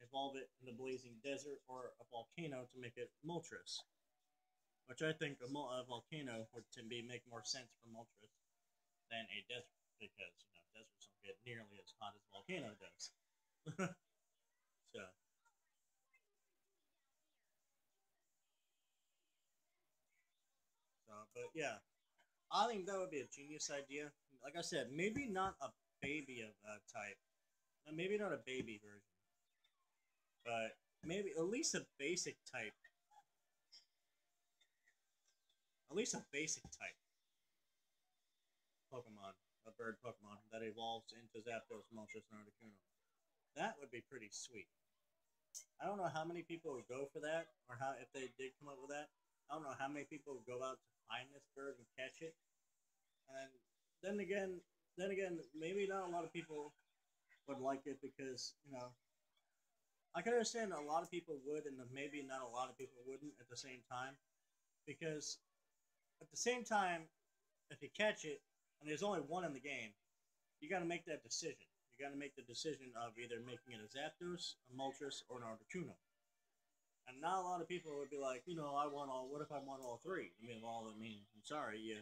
Evolve it in the blazing desert or a volcano to make it Moltres. Which I think a volcano would to be make more sense for Moltres than a desert because deserts don't get nearly as hot as a volcano does. So, but yeah, I think that would be a genius idea. Like I said, maybe not a baby of type, maybe not a baby version, but maybe at least a basic type, at least a basic type Pokemon, a bird Pokemon that evolves into Zapdos, Moltres, and Articuno. That would be pretty sweet. I don't know how many people would go for that, or how if they did come up with that. I don't know how many people would go out to find this bird and catch it. And then again, maybe not a lot of people would like it because I can understand a lot of people would, and maybe not a lot of people wouldn't at the same time. Because at the same time, if you catch it and there's only one in the game, you got to make that decision. You got to make the decision of either making it a Zapdos, a Moltres, or an Articuno. And not a lot of people would be like, I want all. What if I want all three? I mean, well, I mean, I'm sorry, you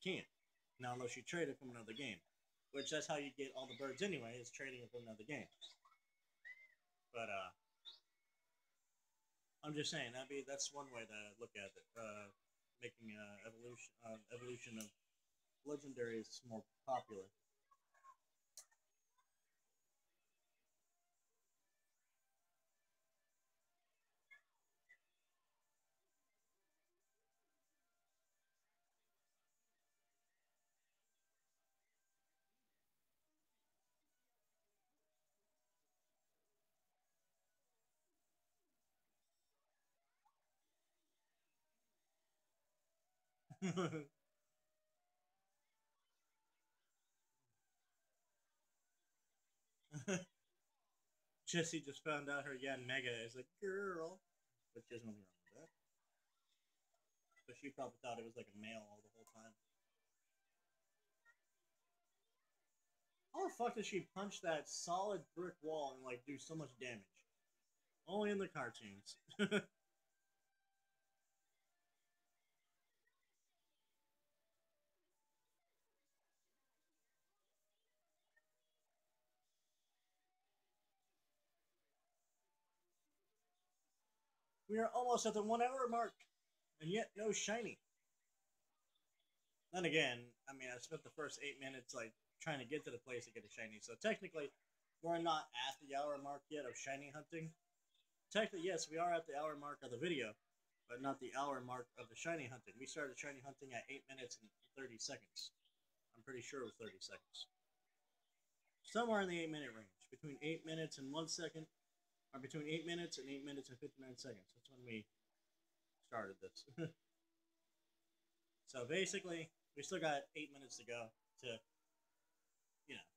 can't. Now, unless you trade it from another game, which that's how you get all the birds anyway, is trading it from another game. But I'm just saying that's one way to look at it. Making evolution of legendaries more popular. Jesse just found out her Mega is a girl, but there's nothing wrong with that. But she probably thought it was like a male all the whole time. How the fuck did she punch that solid brick wall and like do so much damage? Only in the cartoons. We are almost at the 1 hour mark, and yet no shiny. Then again, I mean, I spent the first 8 minutes like trying to get to the place to get a shiny. So technically, we're not at the hour mark yet of shiny hunting. Technically, yes, we are at the hour mark of the video, but not the hour mark of the shiny hunting. We started shiny hunting at 8 minutes and 30 seconds. I'm pretty sure it was 30 seconds. Somewhere in the 8 minute range, between 8 minutes and 1 second, or between 8 minutes and 8 minutes and 59 seconds. That's when we started this. So basically, we still got 8 minutes to go to, you know,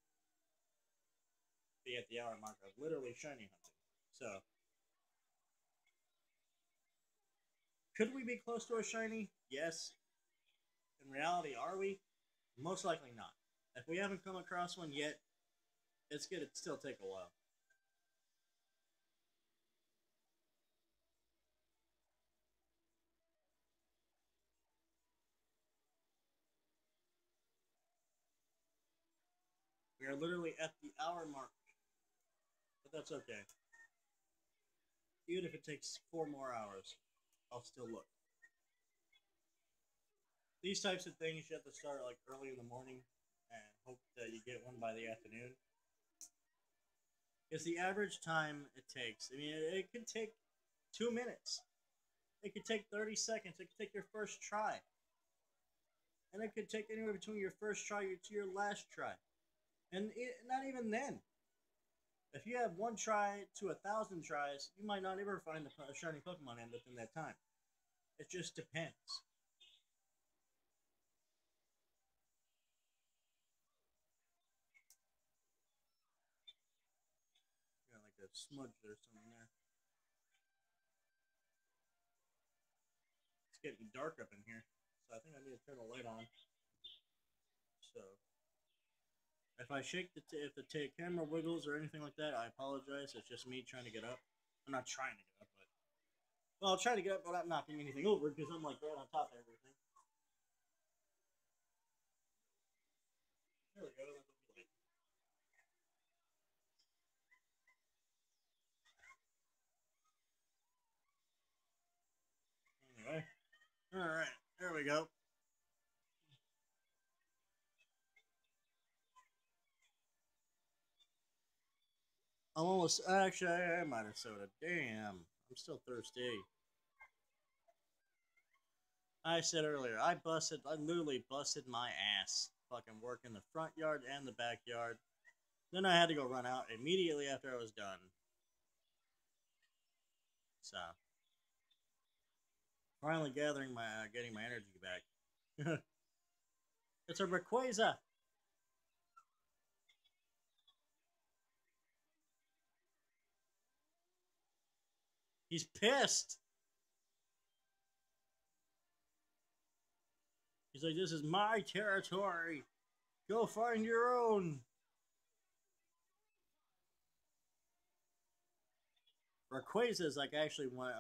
be at the hour mark of literally shiny hunting. So, could we be close to a shiny? Yes. In reality, are we? Most likely not. If we haven't come across one yet, it's gonna still take a while. We are literally at the hour mark, but that's okay. Even if it takes 4 more hours, I'll still look. These types of things you have to start like early in the morning and hope that you get one by the afternoon. It's the average time it takes. I mean, it could take 2 minutes. It could take 30 seconds. It could take your first try. And it could take anywhere between your first try to your last try. And not even then. If you have one try to 1,000 tries, you might not ever find a shiny Pokemon in within that time. It just depends. Got like a smudge or something there. It's getting dark up in here, so I think I need to turn the light on. So if I shake if the camera wiggles or anything like that, I apologize. It's just me trying to get up. I'm not trying to get up, but well, I'll try to get up without knocking anything over because I'm like right on top of everything. There we go. Anyway, all right, there we go. I'm almost actually I am out of soda. Damn, I'm still thirsty. I said earlier, I literally busted my ass, fucking working the front yard and the backyard. Then I had to go run out immediately after I was done. So finally getting my energy back. It's a Rayquaza. He's pissed. He's like, this is my territory. Go find your own. Rayquaza is like actually one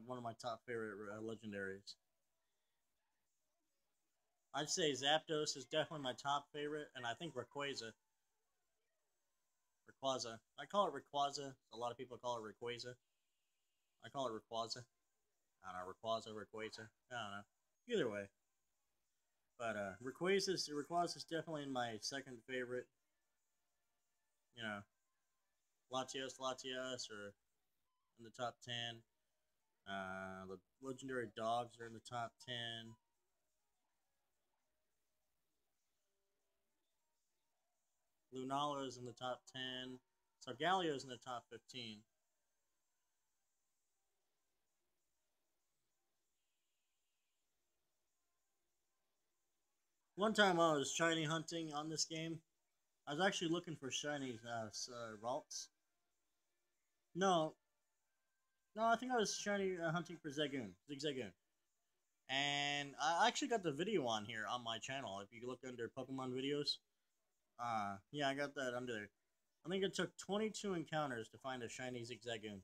of my top favorite legendaries. I'd say Zapdos is definitely my top favorite, and I think Rayquaza. I call it Rayquaza. A lot of people call it Rayquaza. I call it Rayquaza. I don't know, Rayquaza. I don't know. Either way, but Rayquaza is definitely my second favorite. You know, Latios are in the top 10. The legendary dogs are in the top 10. Lunala is in the top 10. Solgaleo is in the top 15. One time I was shiny hunting on this game. I was actually looking for shiny Ralts. No, no, I think I was shiny hunting for Zigzagoon. And I actually got the video on here on my channel. If you look under Pokemon videos, yeah, I got that under there. I think it took 22 encounters to find a shiny Zigzagoon.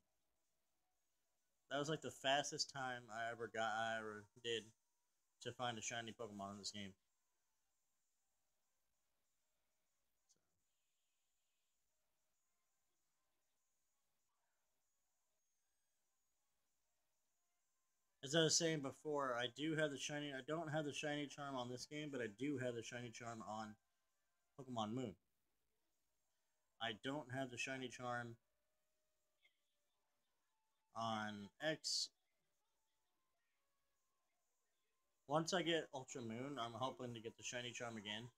That was like the fastest time I ever did to find a shiny Pokemon in this game. As I was saying before, I do have the shiny. I don't have the shiny charm on this game, but I do have the shiny charm on Pokemon Moon. I don't have the shiny charm on X. Once I get Ultra Moon, I'm hoping to get the shiny charm again.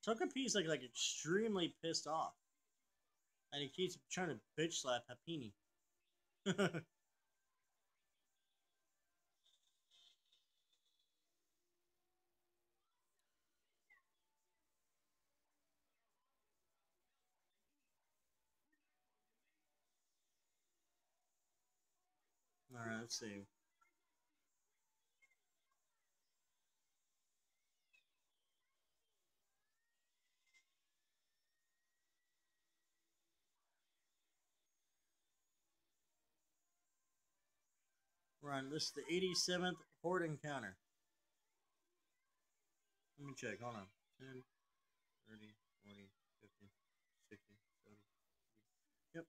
Togepi's like extremely pissed off, and he keeps trying to bitch slap Happiny. let's see. We're on this is the 87th Horde Encounter. Let me check. Hold on. 10, 30, 40, 50, 60, 70. Yep.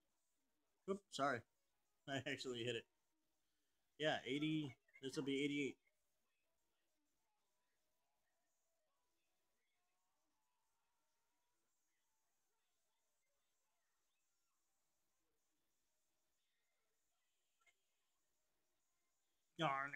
Oops, sorry. I actually hit it. Yeah, 80. This will be 88. Darn it.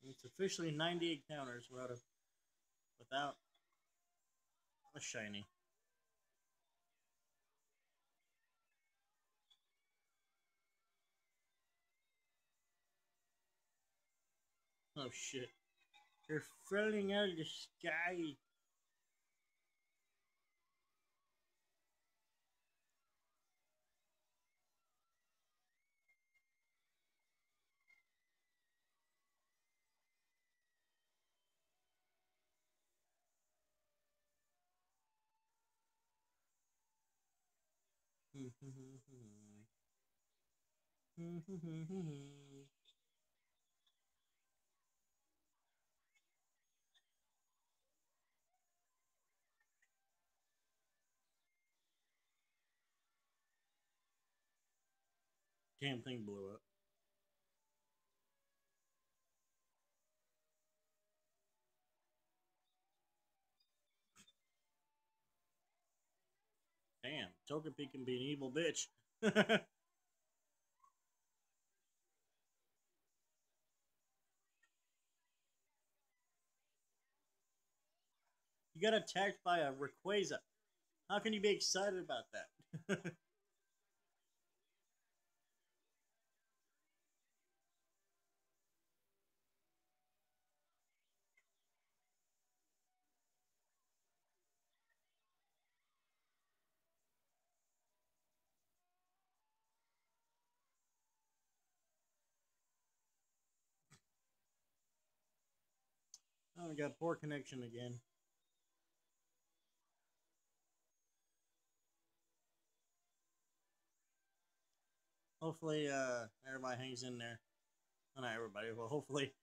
It's officially 98 counters without a shiny. Oh shit. They're floating out of the sky. Damn thing blew up. Damn, Togepi can be an evil bitch. You got attacked by a Rayquaza. How can you be excited about that? Oh, we got poor connection again. Hopefully, everybody hangs in there. Well, not everybody, but hopefully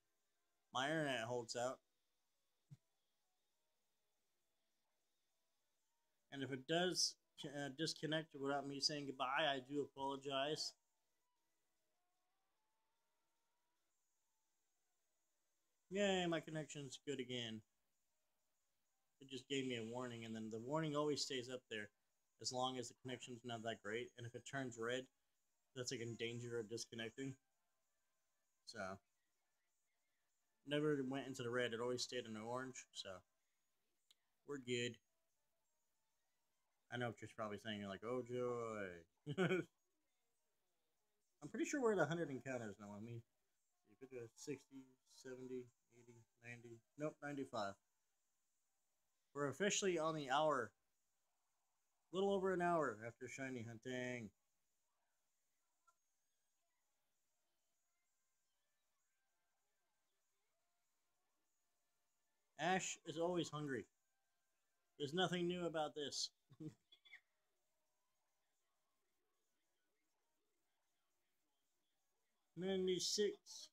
my internet holds out. And if it does disconnect without me saying goodbye, I do apologize. Yay, my connection's good again. It just gave me a warning, and then the warning always stays up there as long as the connection's not that great. And if it turns red, that's like in danger of disconnecting. So, never went into the red, it always stayed in the orange. So, we're good. I know what you're probably saying. You're like, oh, joy. I'm pretty sure we're at 100 encounters now. I mean, you could do 60, 70, 80, 90. Nope, 95. We're officially on the hour. A little over an hour after shiny hunting. Ash is always hungry. There's nothing new about this. 96.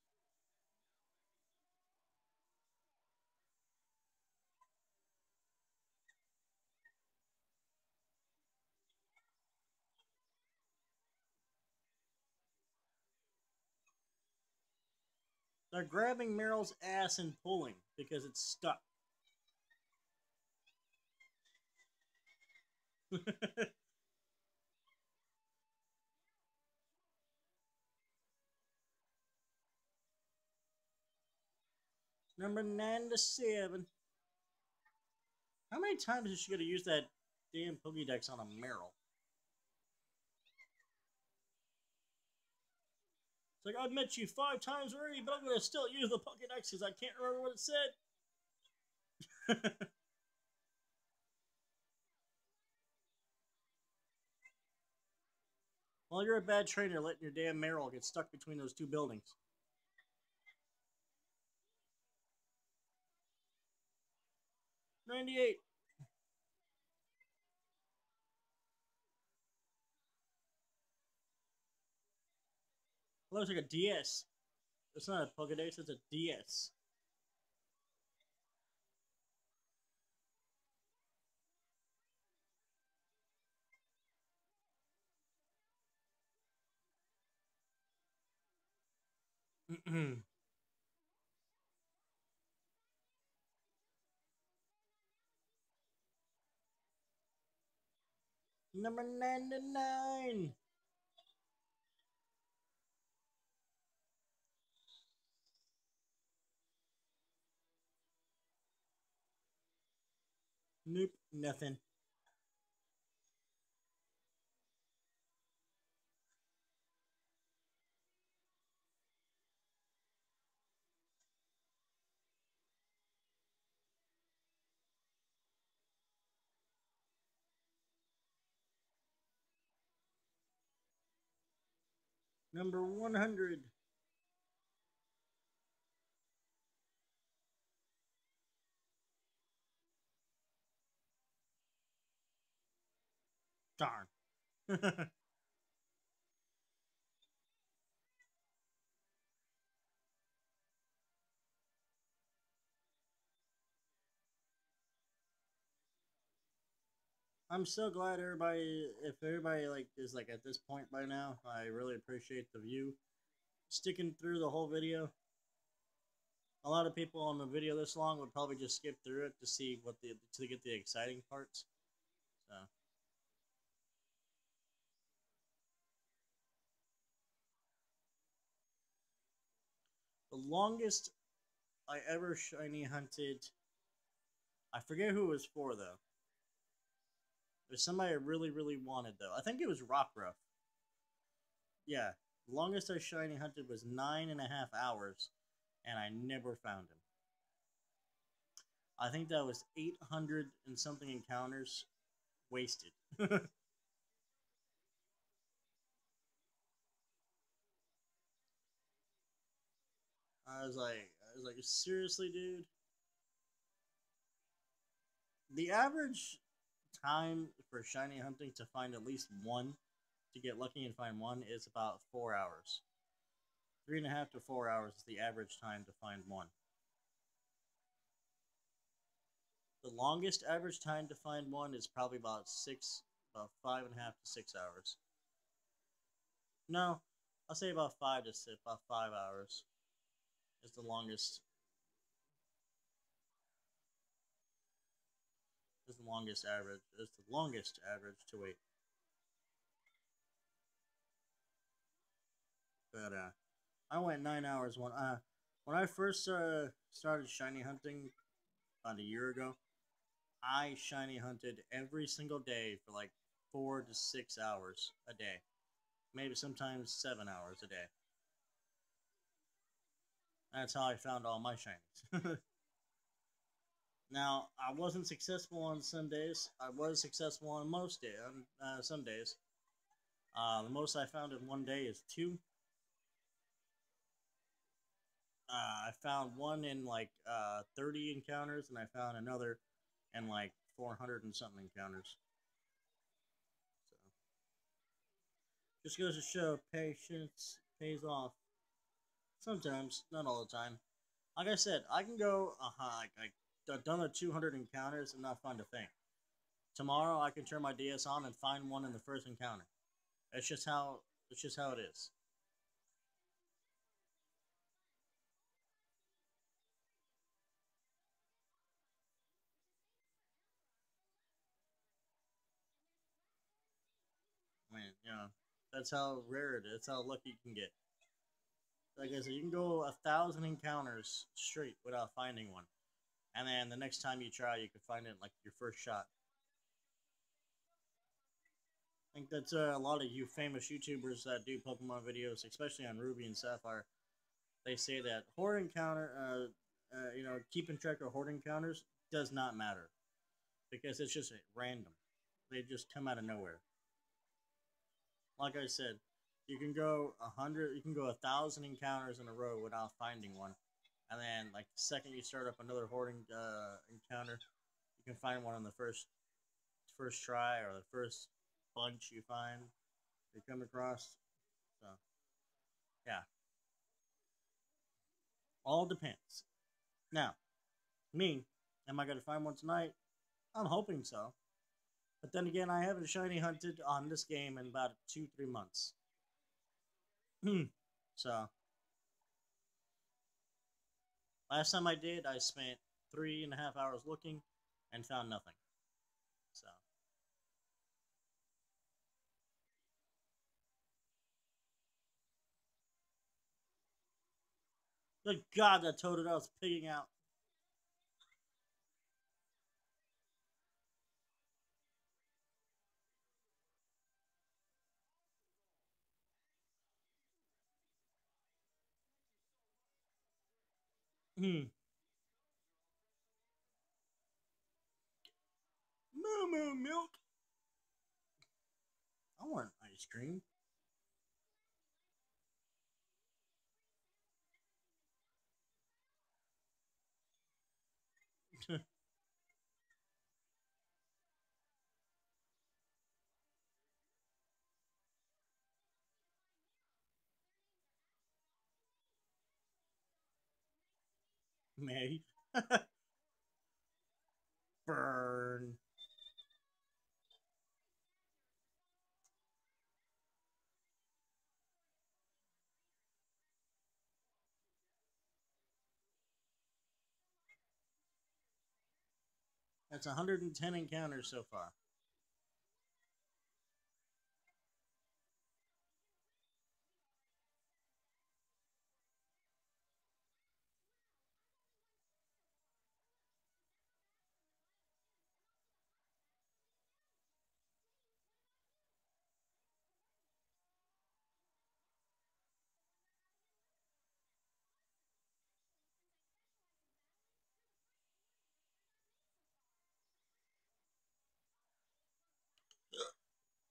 They're grabbing Meryl's ass and pulling because it's stuck. Number 97. How many times is she gonna use that damn Pokédex on a Meryl? It's like, I've met you 5 times already, but I'm gonna still use the Pokédex because I can't remember what it said. Well, you're a bad trainer letting your damn Meryl get stuck between those two buildings. 98. Looks like a DS. It's not a Pokédex, it's a DS. Number 99. Nope, nothing. Number 100. Darn. I'm so glad everybody, if everybody like is like at this point by now, I really appreciate the view. Sticking through the whole video. A lot of people on the video this long would probably just skip through it to see what the to get the exciting parts. So the longest I ever shiny hunted, I forget who it was for though. There's somebody I really, really wanted though. I think it was Rockruff. Yeah, the longest I shiny hunted was 9.5 hours, and I never found him. I think that was 800 and something encounters wasted. I I was like, seriously, dude. The average time for shiny hunting to find at least one, to get lucky and find one, is about 4 hours. 3.5 to 4 hours is the average time to find one. The longest average time to find one is probably about 5.5 to 6 hours. No, I'll say about 5 to 6, about 5 hours is the longest. Is the longest average. Is the longest average to wait. But I went 9 hours when I first started shiny hunting about a year ago. I shiny hunted every single day for like 4 to 6 hours a day, maybe sometimes 7 hours a day. That's how I found all my shinies. Now I wasn't successful on some days. I was successful on most days. On some days, the most I found in one day is two. I found one in like 30 encounters, and I found another in like 400 and something encounters. So just goes to show patience pays off. Sometimes, not all the time. Like I said, I can go. I've done the 200 encounters and not find a thing. Tomorrow, I can turn my DS on and find one in the first encounter. It's just how. It's just how it is. I mean, that's how rare it is. That's how lucky you can get. Like I said, you can go 1,000 encounters straight without finding one, and then the next time you try, you can find it like your first shot. I think that's a lot of you famous YouTubers that do Pokemon videos, especially on Ruby and Sapphire. They say that horde encounter, keeping track of horde encounters does not matter because it's just random. They just come out of nowhere. Like I said, you can go 100, you can go 1,000 encounters in a row without finding one, and then like the second you start up another horde encounter, you can find one on the first try or the first bunch you find you come across. So yeah, all depends. Now, me, am I gonna find one tonight? I'm hoping so. But then again, I haven't shiny hunted on this game in about 2-3 months. So last time I did, I spent 3.5 hours looking and found nothing. So good God, that toad that I was picking out. Hmm. Moo moo milk. I want ice cream. May. Burn. That's 110 encounters so far.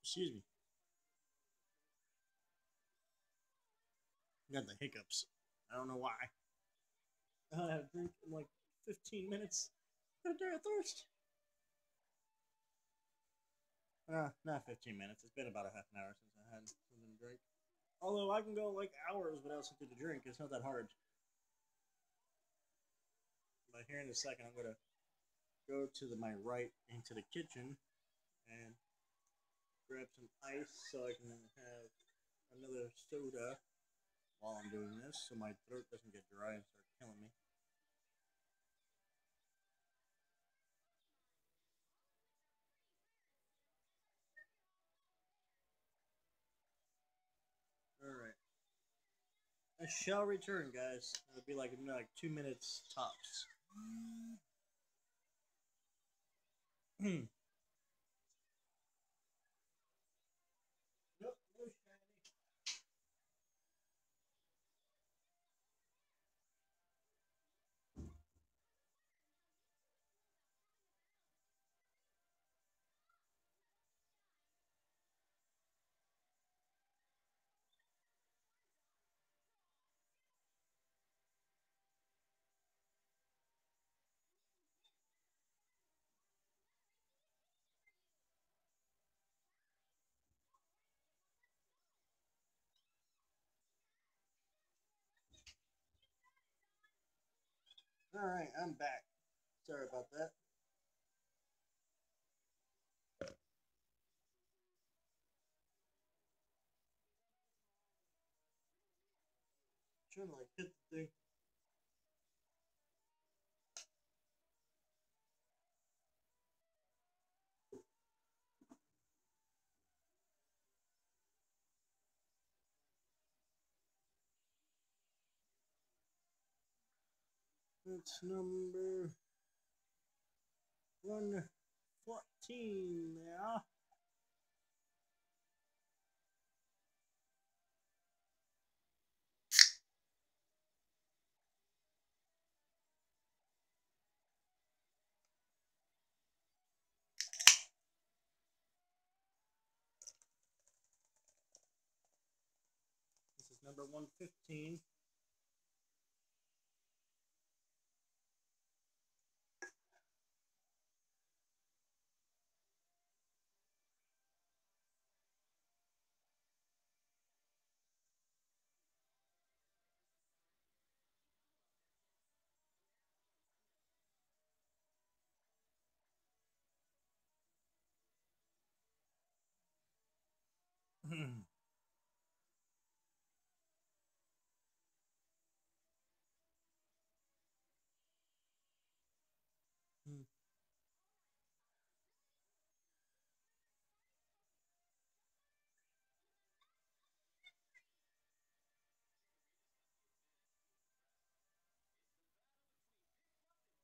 Excuse me. I got the hiccups. I don't know why. I have a drink in like 15 minutes. I'm gonna die of thirst. Not 15 minutes. It's been about a half an hour since I had something to drink. Although I can go like hours without something to drink. It's not that hard. But here in a second, I'm gonna go to my right into the kitchen and grab some ice so I can have another soda while I'm doing this, so my throat doesn't get dry and start killing me. All right, I shall return, guys. It'll be like 2 minutes tops. Nope, no shiny. All right, I'm back. Sorry about that. Trying to like hit the thing. That's number 114 there. This is number 115.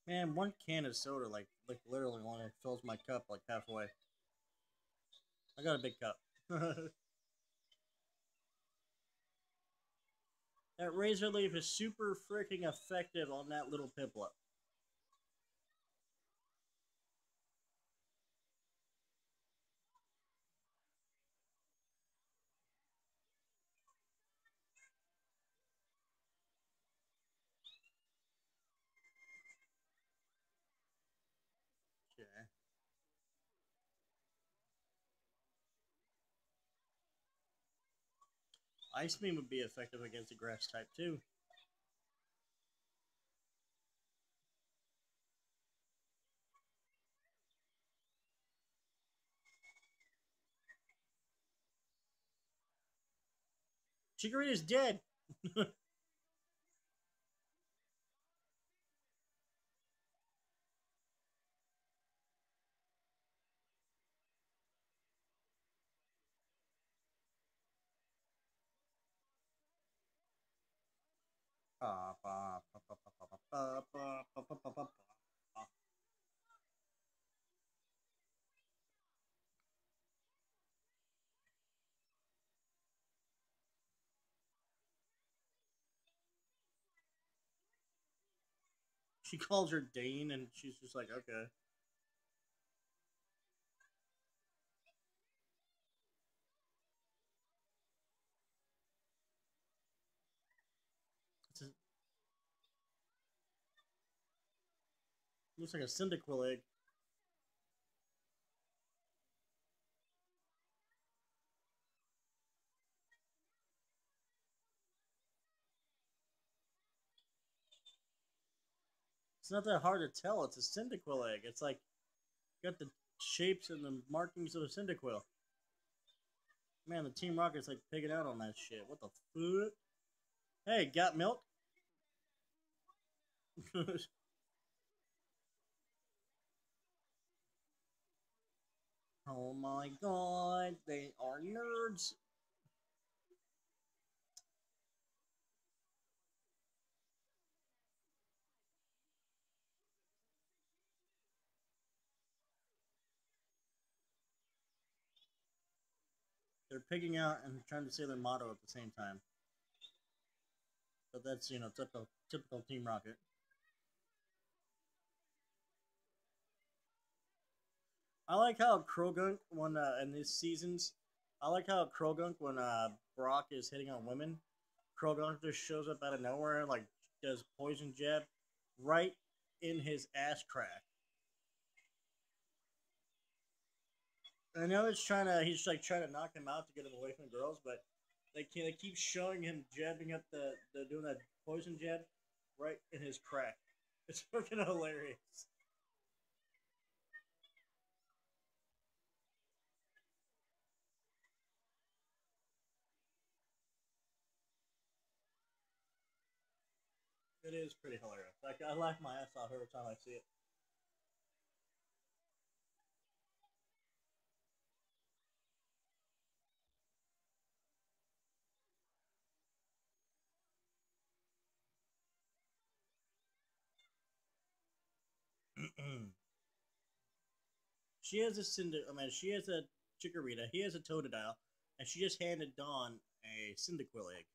Man, one can of soda like literally only fills my cup like halfway. I got a big cup. That razor leaf is super freaking effective on that little piplet. Okay. Ice beam would be effective against the grass type too. Chikorita is dead. She calls her Dane, and she's just like, okay. It's a, looks like a Cyndaquil egg. It's not that hard to tell. It's a Cyndaquil egg. It's like got the shapes and the markings of a Cyndaquil. Man, the Team Rocket's like pigging out on that shit. What the fuck? Hey, got milk? Oh my god, they are nerds. They're pigging out and trying to say their motto at the same time. But that's, typical Team Rocket. I like how Krogunk, when in these seasons, I like how Krogunk, when Brock is hitting on women, Krogunk just shows up out of nowhere and, like, does poison jab right in his ass crack. I know he's like trying to knock him out to get him away from the girls, but they keep showing him jabbing up the doing that poison jab right in his crack. It's fucking hilarious. It is pretty hilarious. Like I laugh my ass off every time I see it. She has a she has a Chikorita. He has a Totodile, and she just handed Dawn a Cyndaquil egg.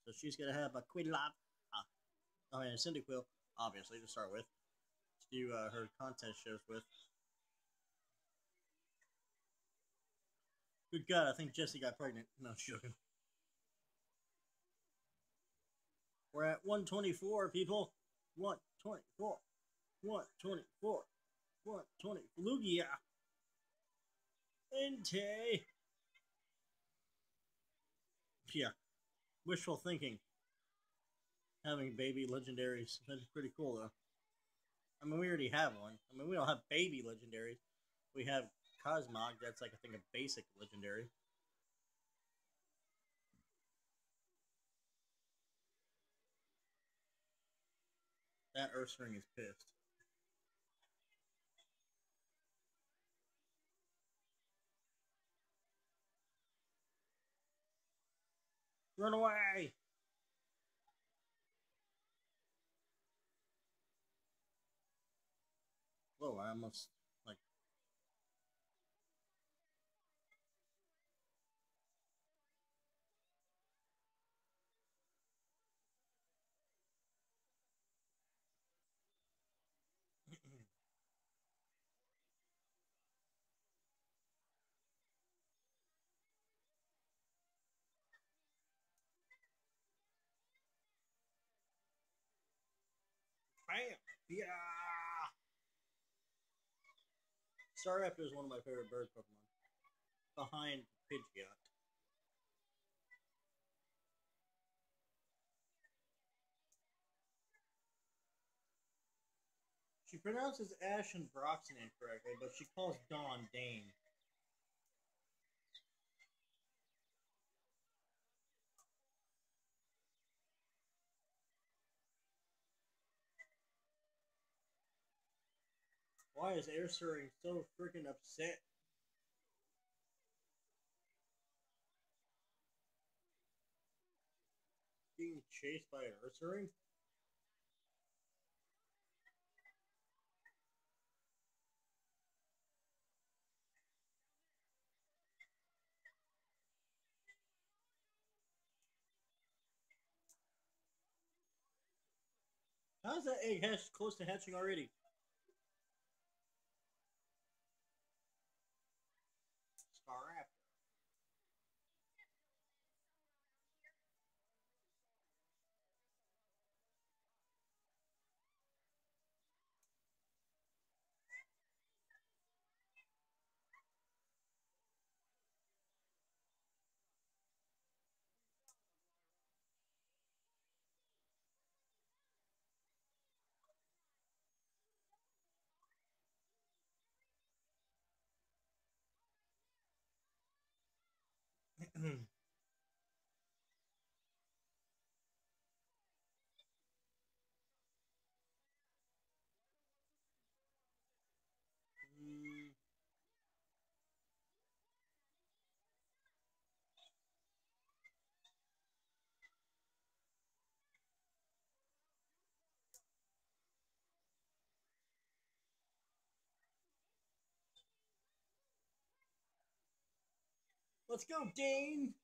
So she's gonna have a Quidlap. A Cyndaquil, obviously to start with, to do her contest shows with. Good God, I think Jessie got pregnant. No, joking. We're at 124, people. 124. 124. 120. Lugia. Entei. Yeah. Wishful thinking. Having baby legendaries. That's pretty cool, though. I mean, we already have one. I mean, we don't have baby legendaries. We have Cosmog. That's like, I think, a basic legendary. That Ursaring is pissed. Run away! Whoa, I almost, like... Bam! Yeah! Staraptor is one of my favorite bird Pokemon. Behind Pidgeot. She pronounces Ash and Brock's name correctly, but she calls Dawn Dane. Why is Ursaring so freaking upset? Being chased by an Ursaring? How's that egg close to hatching already? Staraptor. Mm, let's go, Dane!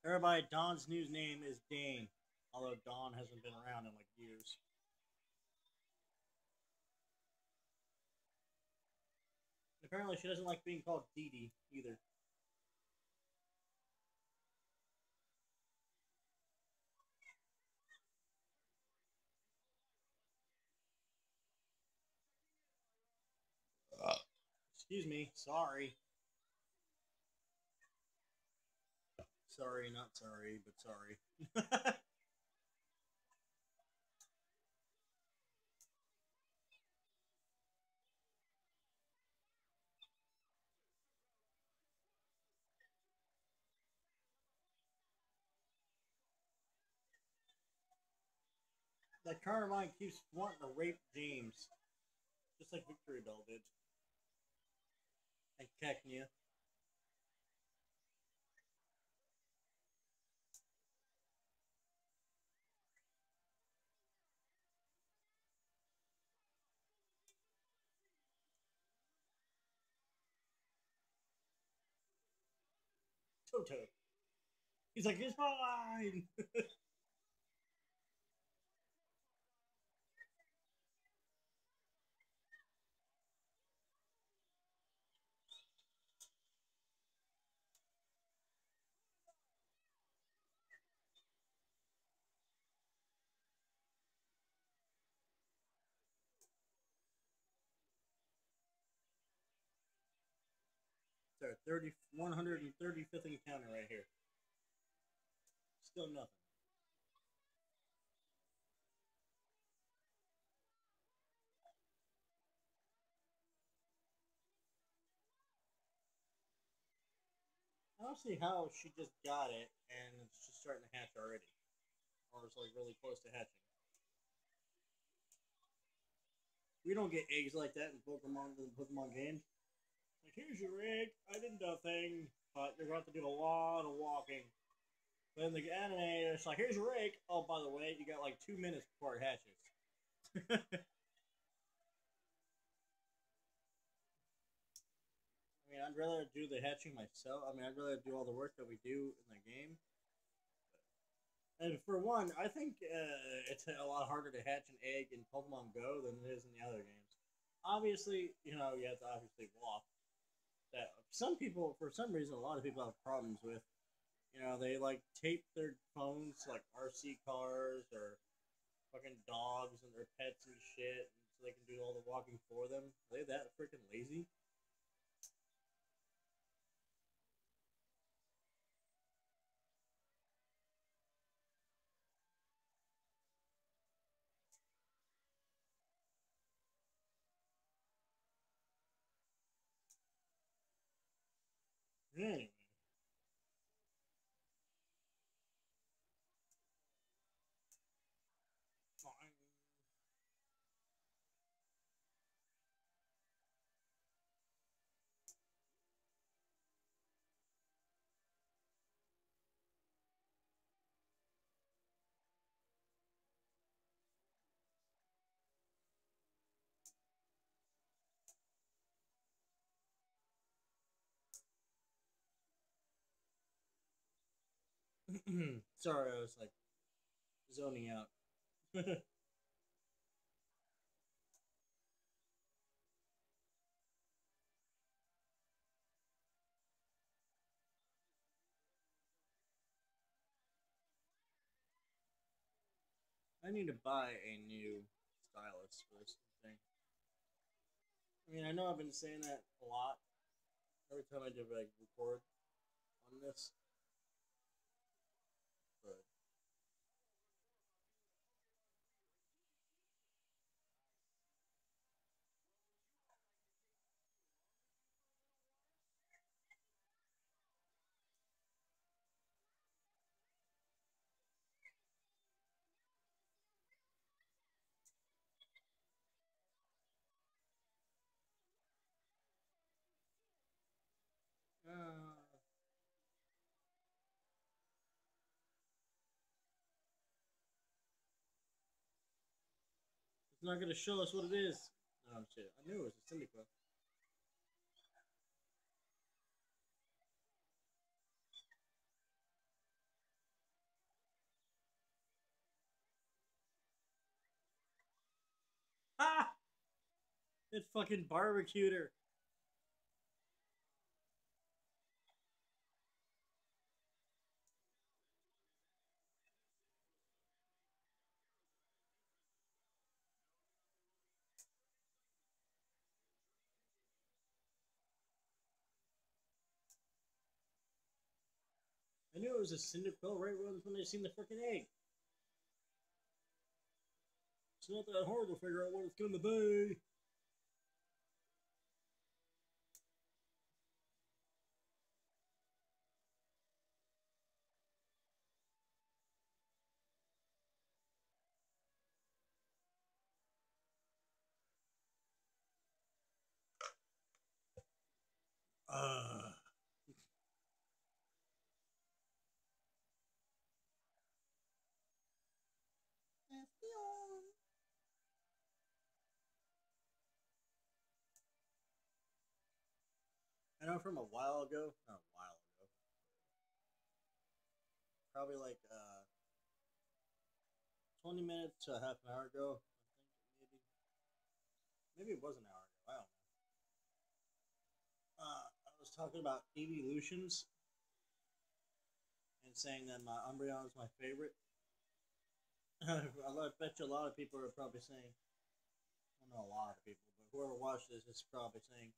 Everybody, Dawn's new name is Dane. Although Dawn hasn't been around in like years. Apparently, she doesn't like being called Dee Dee either. Excuse me. Sorry. Sorry, not sorry, but sorry. That Carmine keeps wanting to rape James, just like Victory Bell did. And Cacnea. Toto. He's like, it's mine. It's our 135th encounter right here. Still nothing. I don't see how she just got it and it's just starting to hatch already. Or it's like really close to hatching. We don't get eggs like that in Pokemon games. Like, here's your egg. I did nothing, but you're going to have to do a lot of walking. But in the anime, it's like, here's your egg. Oh, by the way, you got like 2 minutes before it hatches. I mean, I'd rather do the hatching myself. I mean, I'd rather do all the work that we do in the game. And for one, I think it's a lot harder to hatch an egg in Pokemon Go than it is in the other games. Obviously, you know, you have to obviously walk. That some people, for some reason, a lot of people have problems with. You know, they like tape their phones to like RC cars or fucking dogs and their pets and shit, so they can do all the walking for them. Are they that freaking lazy? Anyway, sorry, I was like zoning out. I need to buy a new stylus for this thing. I mean, I know I've been saying that a lot every time I do like record on this, but it's not going to show us what it is. Oh shit! I knew it was a Cyndaquil. Ah! It fucking barbecued her. I knew it was a Cyndaquil right when I seen the freaking egg. It's not that hard to figure out what it's gonna be. Uh, I know from a while ago, not a while ago. probably like 20 minutes to half an hour ago. I think maybe it was an hour ago. I don't know. I was talking about evolutions and saying that my Umbreon is my favorite. I bet you a lot of people are probably saying, well, not a lot of people, but whoever watched this is probably saying,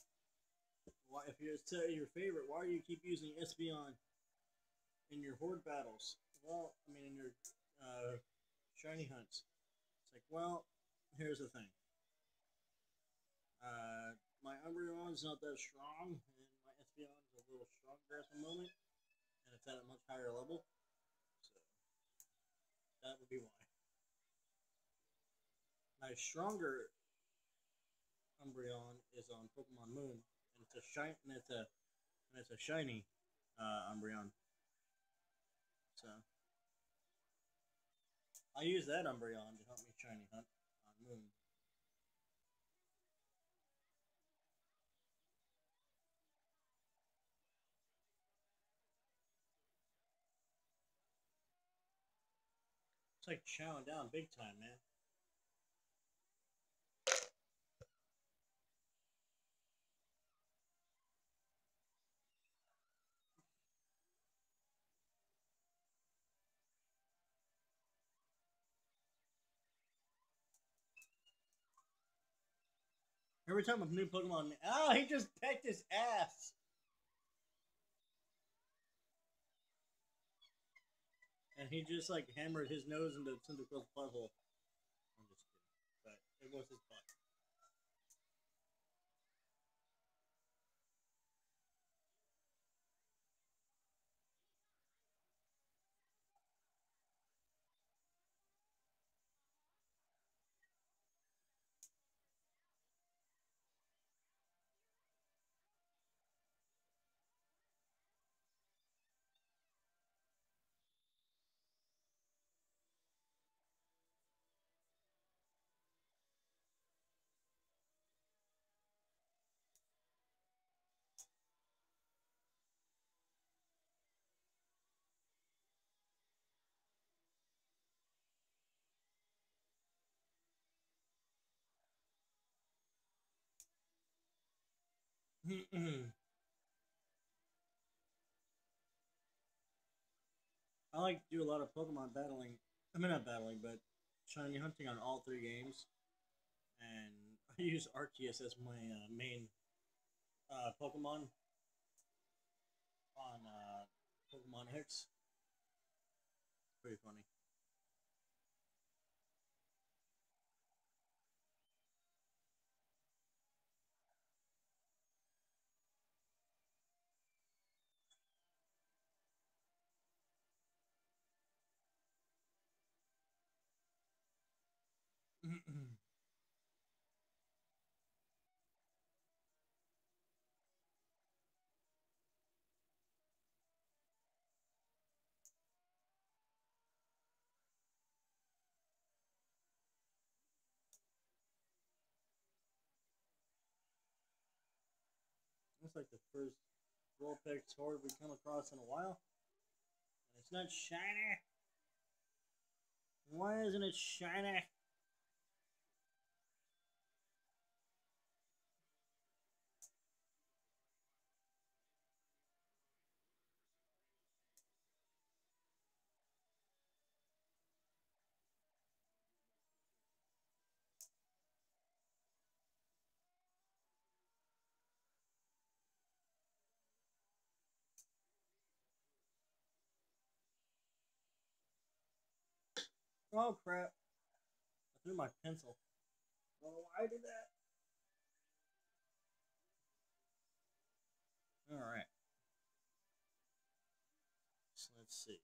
why, if you're your favorite, why do you keep using Espeon in your horde battles? Well, I mean, in your shiny hunts. It's like, well, here's the thing. My Umbreon's not that strong, and my Espeon's a little stronger at the moment, and it's at a much higher level. So that would be why. My stronger Umbreon is on Pokemon Moon, and it's a shiny Umbreon. So I use that Umbreon to help me shiny hunt on Moon. It's like chowing down big time, man. Every time a new Pokemon, oh, he just pecked his ass, and he just like hammered his nose into Cyndaquil's butthole. I'm just kidding, but it was his butt. I like to do a lot of Pokemon battling. I mean, not battling, but shiny hunting on all three games. And I use Arceus as my main Pokemon on Pokemon X. Pretty funny. It's like the first Vulpix horde we come across in a while. And it's not shiny. Why isn't it shiny? Oh crap! I threw my pencil. Oh, why did that? All right. So let's see.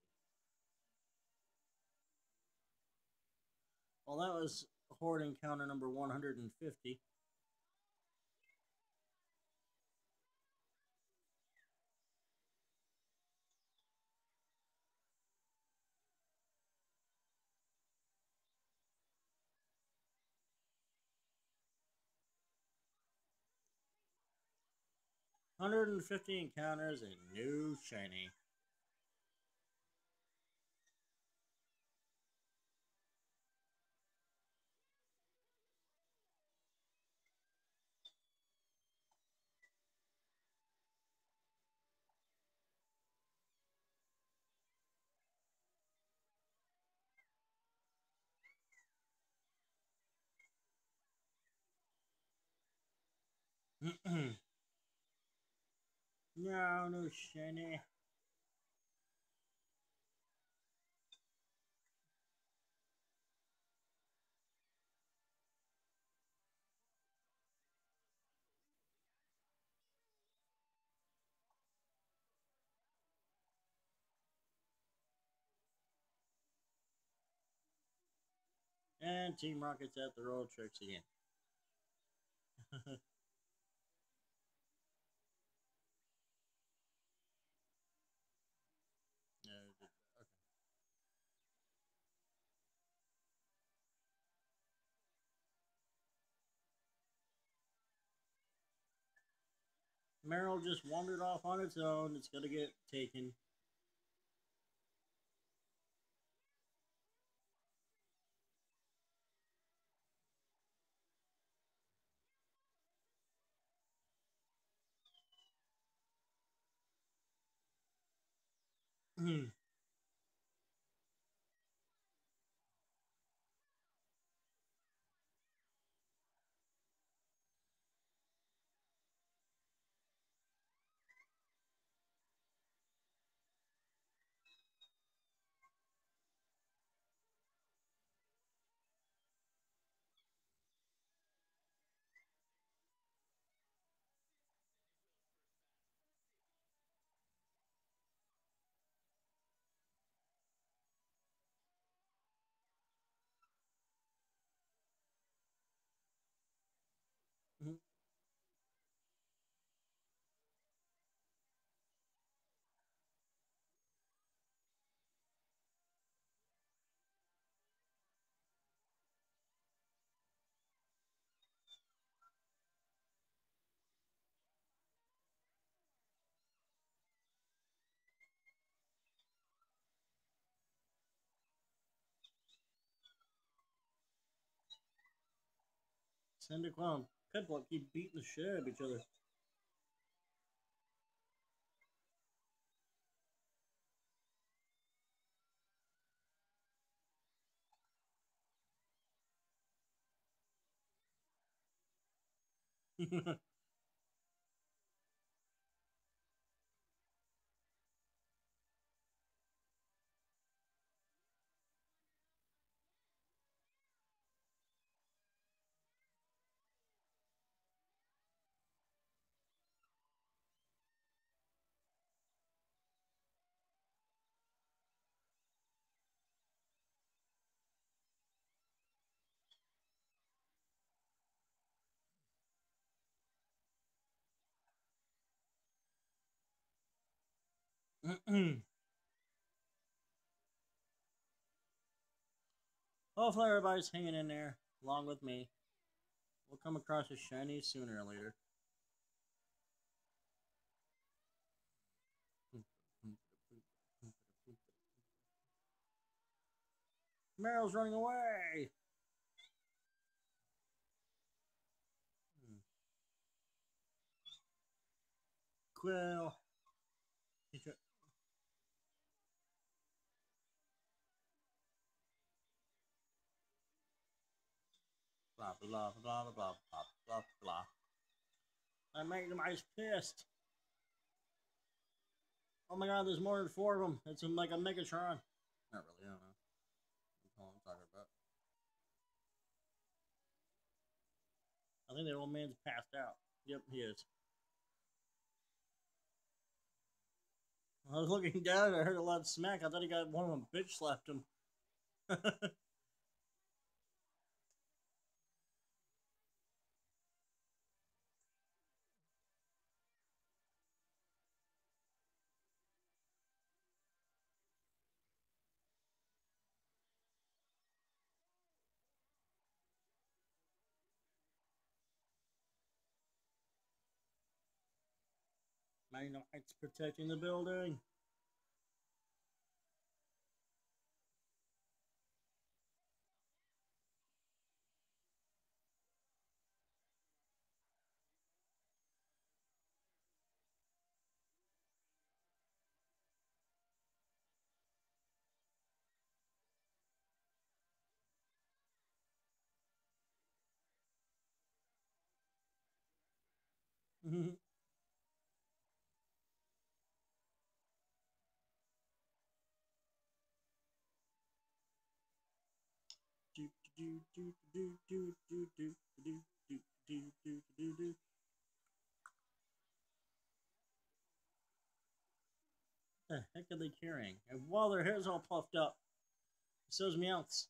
Well, that was horde encounter number 150. 150 encounters and new shiny. No, no shiny. And Team Rocket's at the roll tricks again. Okay. Meryl just wandered off on its own. It's gonna get taken. Cyndaquil and Piplup keep beating the shit out of each other. Hopefully everybody's hanging in there along with me. We'll come across a shiny sooner or later. Meryl's running away. Quill. Blah blah blah blah blah blah blah blah. I made them ice pissed. Oh my god, there's more than four of them. It's like a Megatron. Not really, I don't know. That's all I'm talking about. I think the old man's passed out. Yep, he is. I was looking down and I heard a loud smack. I thought he got one of them bitch slapped him. Knight's protecting the building. Do, do, do, do, do, do, do, do, do, do, do, do, do, do. The heck are they carrying? And while their hair's all puffed up, so's Meowth's.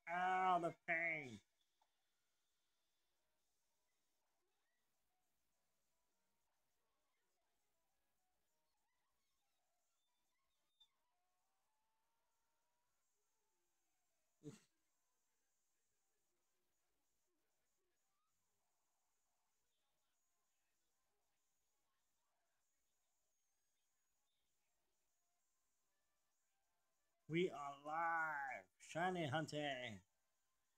Ow, the pain. We are live, shiny hunting,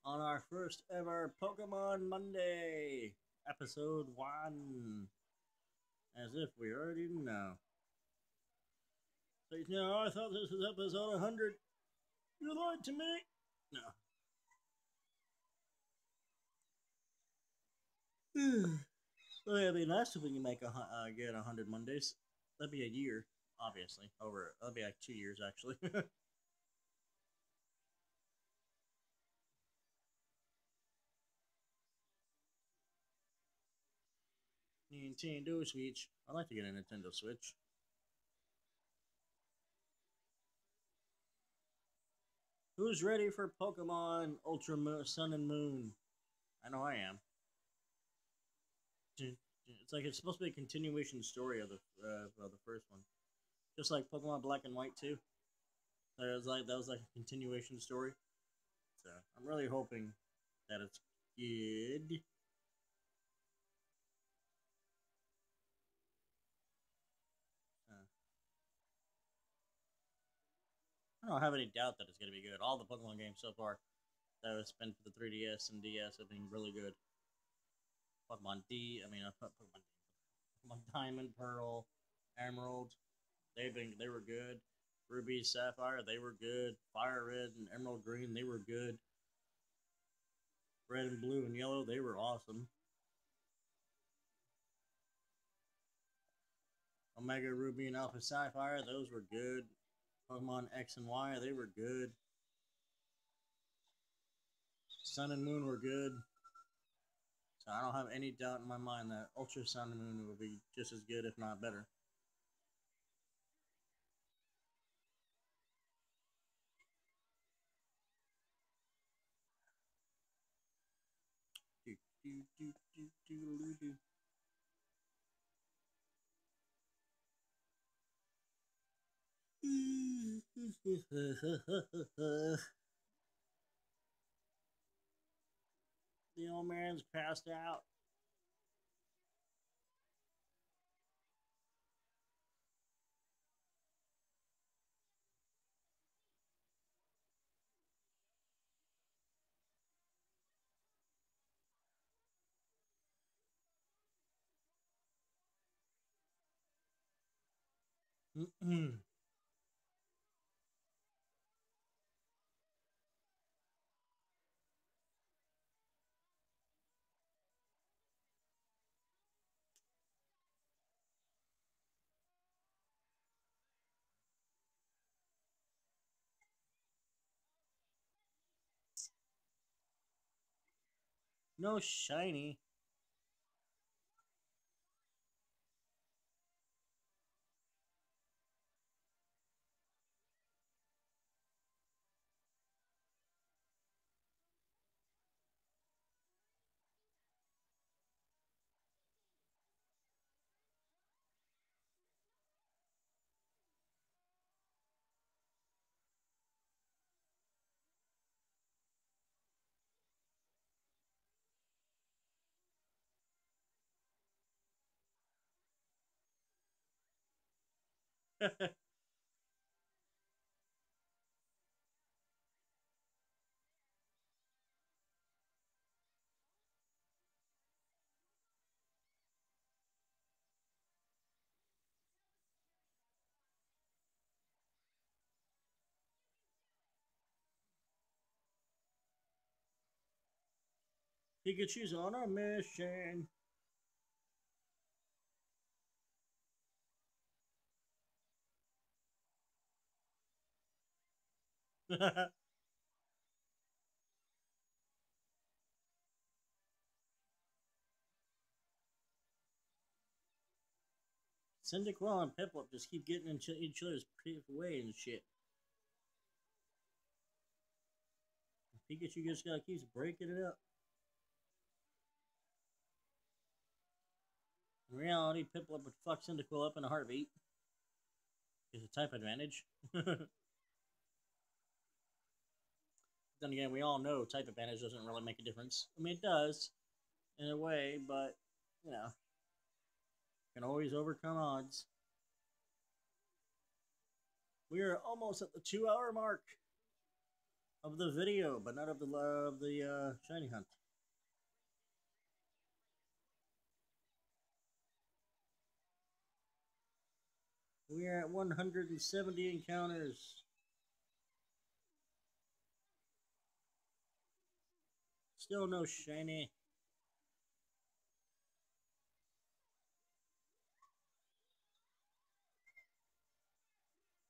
on our first ever Pokemon Monday, episode 1. As if we already know. Like, no, I thought this was episode 100. You lied to me. No. Well, it'd be nice if we can make get 100 Mondays. That'd be a year, obviously. Over, that'd be like 2 years actually. Nintendo Switch. I'd like to get a Nintendo Switch. Who's ready for Pokemon Ultra Sun and Moon? I know I am. It's like it's supposed to be a continuation story of the first one, just like Pokemon Black and White too. That was like a continuation story. So I'm really hoping that it's good. Uh, I don't have any doubt that it's going to be good. All the Pokemon games so far that was spent for the 3DS and DS have been really good. Pokemon D, I mean, Pokemon Diamond, Pearl, Emerald, they were good. Ruby, Sapphire, they were good. Fire Red and Emerald Green, they were good. Red and Blue and Yellow, they were awesome. Omega Ruby and Alpha Sapphire, those were good. Pokemon X and Y, they were good. Sun and Moon were good. So I don't have any doubt in my mind that Ultra Sun and Moon will be just as good, if not better. Do, do, do, do, do, do. The old man's passed out. No shiny. Pikachu's on a mission. Cyndaquil and Piplup just keep getting in each other's way and shit. Pikachu just gotta keeps breaking it up. In reality, Piplup would fuck Cyndaquil up in a heartbeat. It's a type advantage. Then again, we all know type advantage doesn't really make a difference. I mean, it does, in a way, but, you know, can always overcome odds. We are almost at the 2-hour mark of the video, but not of the shiny hunt. We are at 170 encounters. Still no shiny.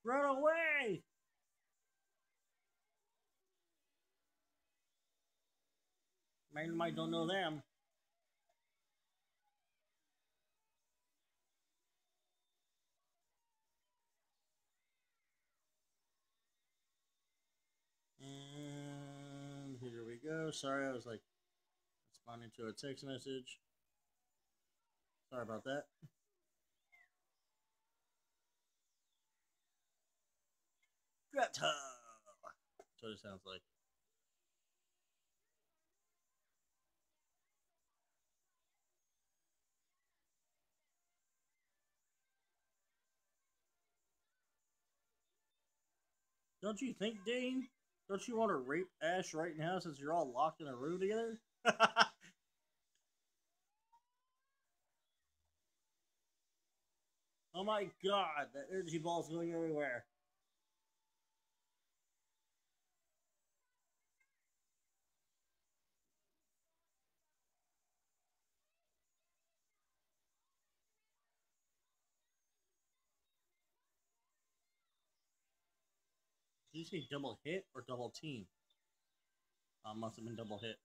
Run away! Might don't know them. And here we go. Sorry, I was like responding to a text message. Sorry about that. Greta! That's what it sounds like. Don't you think, Dane? Don't you want to rape Ash right now since you're all locked in a room together? Oh my god, that energy ball's going everywhere. Did you say double hit or double team? Must have been double hit.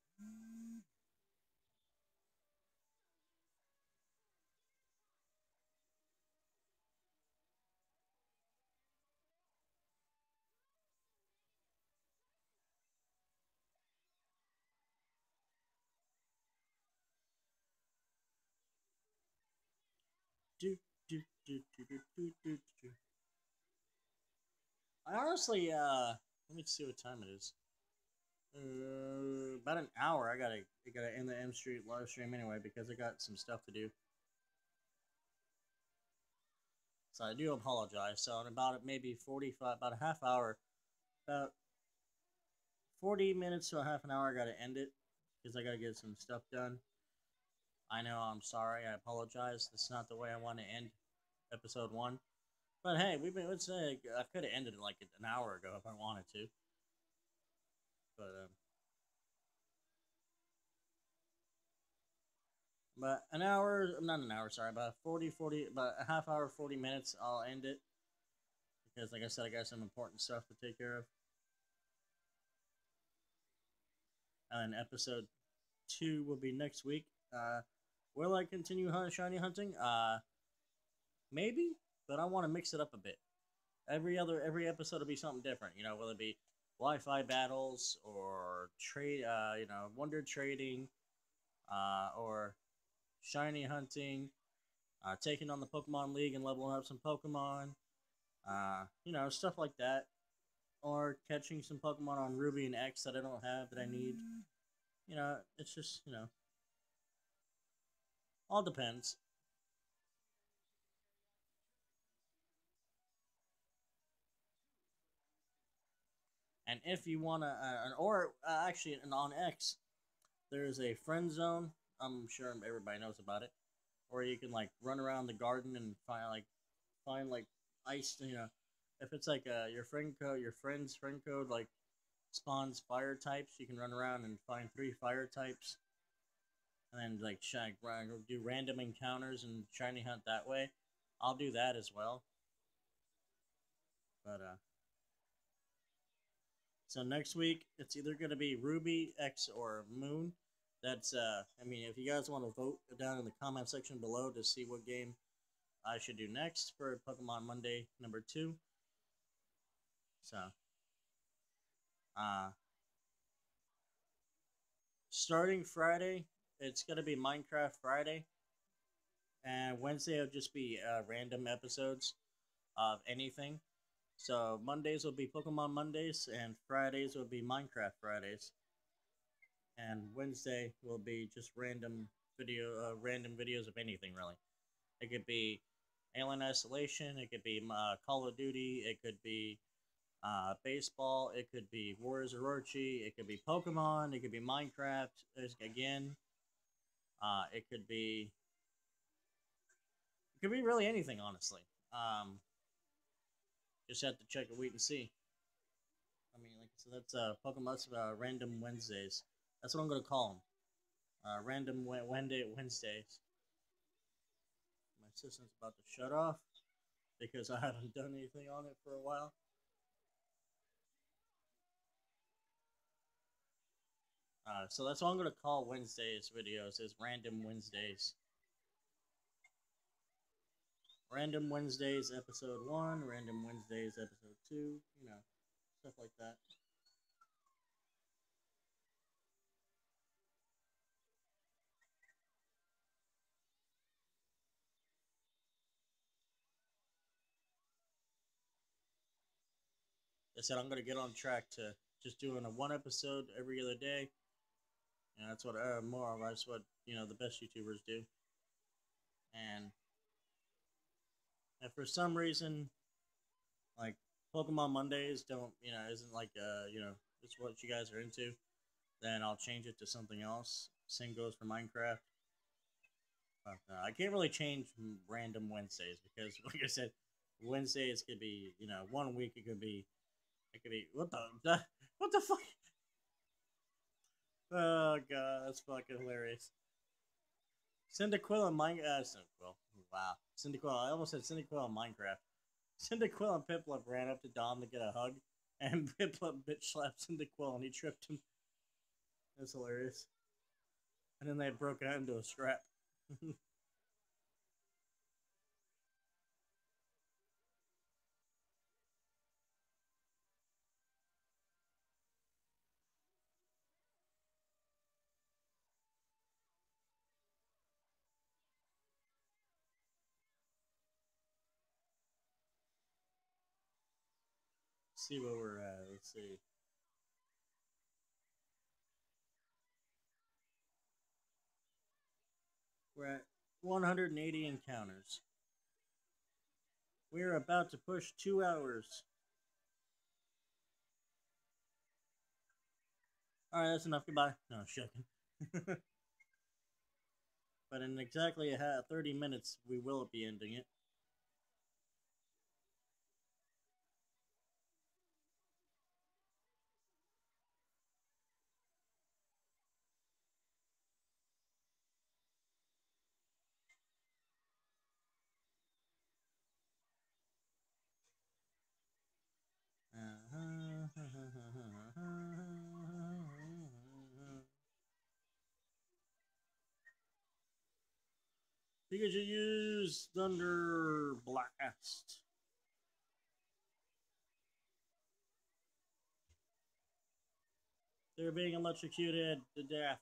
Do, do, do, do, do, do, do, do. I honestly, let me see what time it is. About an hour. I gotta end the M Street live stream anyway because I got some stuff to do. So I do apologize. So in about maybe 45, about a half hour, about 40 minutes to a half an hour, I gotta end it because I gotta get some stuff done. I know, I'm sorry. I apologize. That's not the way I want to end episode 1. But hey, let's say I could have ended it like an hour ago if I wanted to. But but an hour, not an hour, sorry, about 40, about a half hour, 40 minutes, I'll end it. Because, like I said, I got some important stuff to take care of. And episode 2 will be next week. Will I continue shiny hunting? Maybe, but I want to mix it up a bit. Every episode will be something different. You know, will it be Wi-Fi battles or trade? Wonder trading, or shiny hunting, taking on the Pokemon League and leveling up some Pokemon. Stuff like that. Or catching some Pokemon on Ruby and X that I don't have that I need. It's just, all depends. And if you wanna, or actually, and on X, there's a friend zone. I'm sure everybody knows about it, where you can like run around the garden and find like ice. If it's like your friend's friend code like spawns fire types, you can run around and find 3 fire types, and then like do random encounters and shiny hunt that way. I'll do that as well. But so next week it's either gonna be Ruby, X, or Moon. That's I mean, if you guys want to vote down in the comment section below to see what game I should do next for Pokemon Monday #2. So uh starting Friday, it's gonna be Minecraft Friday, and Wednesday will just be random episodes of anything. So Mondays will be Pokemon Mondays, and Fridays will be Minecraft Fridays, and Wednesday will be just random videos of anything really. It could be Alien Isolation, it could be Call of Duty, it could be baseball, it could be Warriors of Orochi, it could be Pokemon, it could be Minecraft again. It could be really anything, honestly. Just have to check it, wait and see. I mean, like so that's Pokemon's Random Wednesdays. That's what I'm gonna call them. Random Wednesdays. My system's about to shut off because I haven't done anything on it for a while. So that's what I'm gonna call Wednesdays videos is Random Wednesdays. Random Wednesdays episode 1, Random Wednesdays episode 2, stuff like that. I said I'm gonna get on track to just doing a 1 episode every other day. That's what more or less what the best YouTubers do. And if for some reason like Pokemon Mondays don't isn't like it's what you guys are into, then I'll change it to something else. Same goes for Minecraft. But I can't really change random Wednesdays because, like I said, Wednesdays could be 1 week. It could be what the fuck. Oh god, that's fucking hilarious. Cyndaquil and Cyndaquil. Wow, Cyndaquil. I almost said Cyndaquil in Minecraft. Cyndaquil and Piplup ran up to Dom to get a hug, and Piplup bitch slapped Cyndaquil and he tripped him. That's hilarious. And then they broke out into a scrap. See where we're at. Let's see. We're at 180 encounters. We're about to push 2 hours. Alright, that's enough. Goodbye. No, shucking. But in exactly 30 minutes, we will be ending it. Because you use Thunder Blast. They're being electrocuted to death.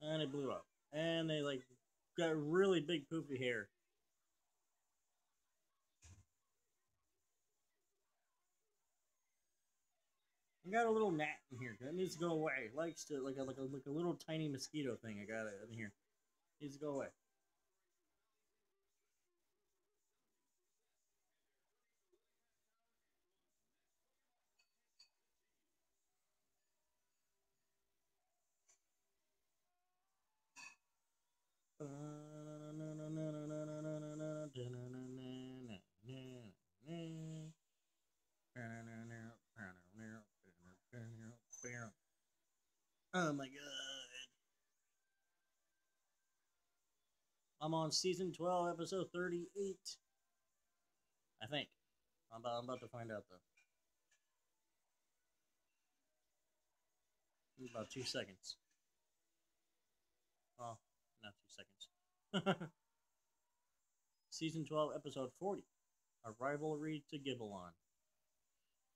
And it blew up. And they like got really big poofy hair. I got a little gnat in here. That needs to go away. Likes to like a little tiny mosquito thing. I got it in here. Needs to go away. Oh my god. I'm on season 12, episode 38. I think. I'm about to find out though. In about 2 seconds. Oh, not 2 seconds. Season 12, episode 40. A rivalry to Gibbelon.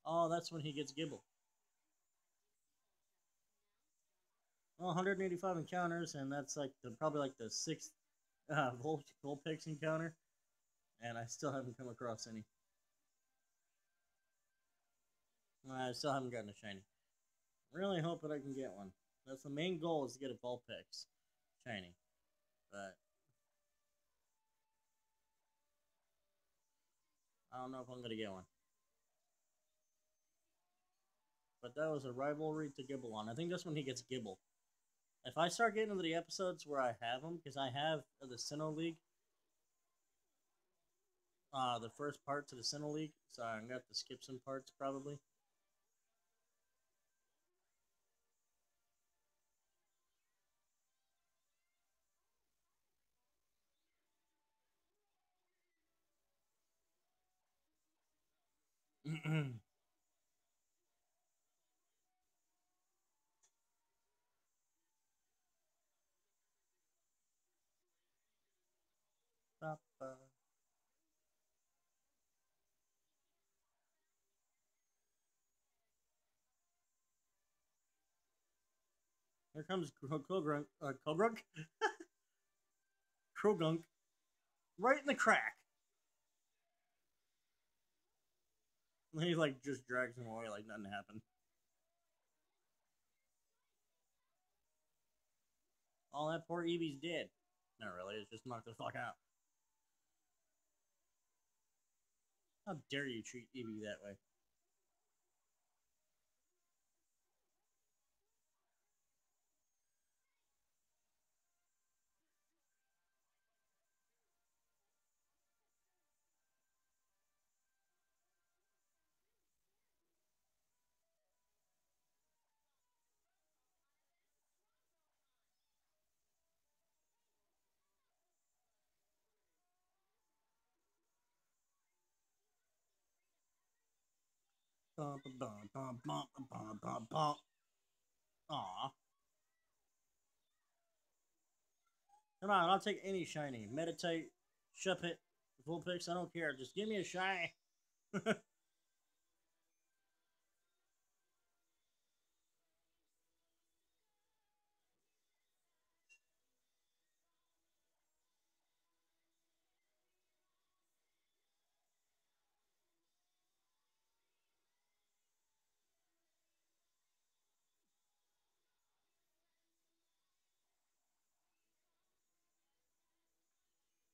Oh, that's when he gets Gibble. Well, 185 encounters, and that's like probably like the sixth Vulpix encounter, and I still haven't come across any. I still haven't gotten a shiny. Really hoping I can get one. That's the main goal, is to get a Vulpix shiny, but I don't know if I'm gonna get one. But that was a rivalry to Gibbelon. I think that's when he gets Gibble. If I start getting into the episodes where I have him, because I have the Sinnoh League, the first part to the Sinnoh League, so I'm gonna have to skip some parts probably. Here comes Krogunk, Krogunk, right in the crack. And he like just drags him away like nothing happened. All that poor Eevee's dead. Not really, it's just knocked the fuck out. How dare you treat Eevee that way? Aw. Come on, I'll take any shiny. Meditate, Shuppet, Vulpix, I don't care. Just give me a shiny.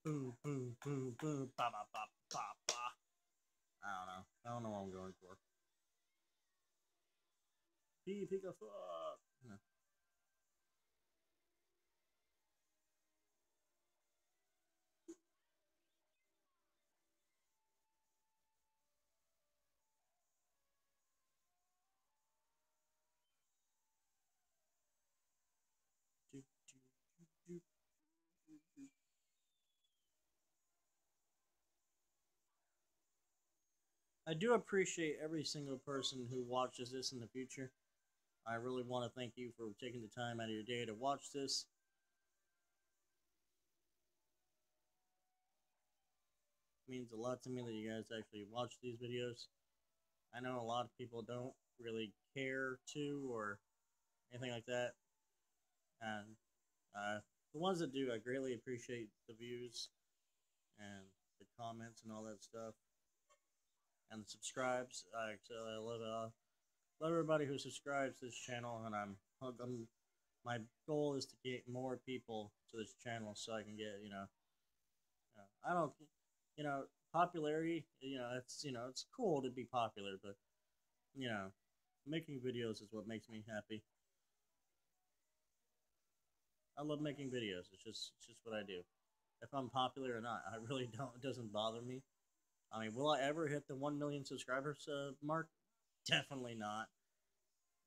Boom, boom, boom, boom, ba ba ba ba ba. I don't know. I don't know what I'm going for. Pick a fuck. No. I do appreciate every single person who watches this in the future. I really want to thank you for taking the time out of your day to watch this. It means a lot to me that you guys actually watch these videos. I know a lot of people don't really care to or anything like that. And the ones that do, I greatly appreciate the views and the comments and all that stuff. And the subscribes. I love love everybody who subscribes to this channel, and my goal is to get more people to this channel so I can get I don't you know popularity. It's cool to be popular, but you know making videos is what makes me happy. I love making videos. It's just what I do. If I'm popular or not, I really don't. It doesn't bother me. I mean, will I ever hit the 1 million subscribers mark? Definitely not.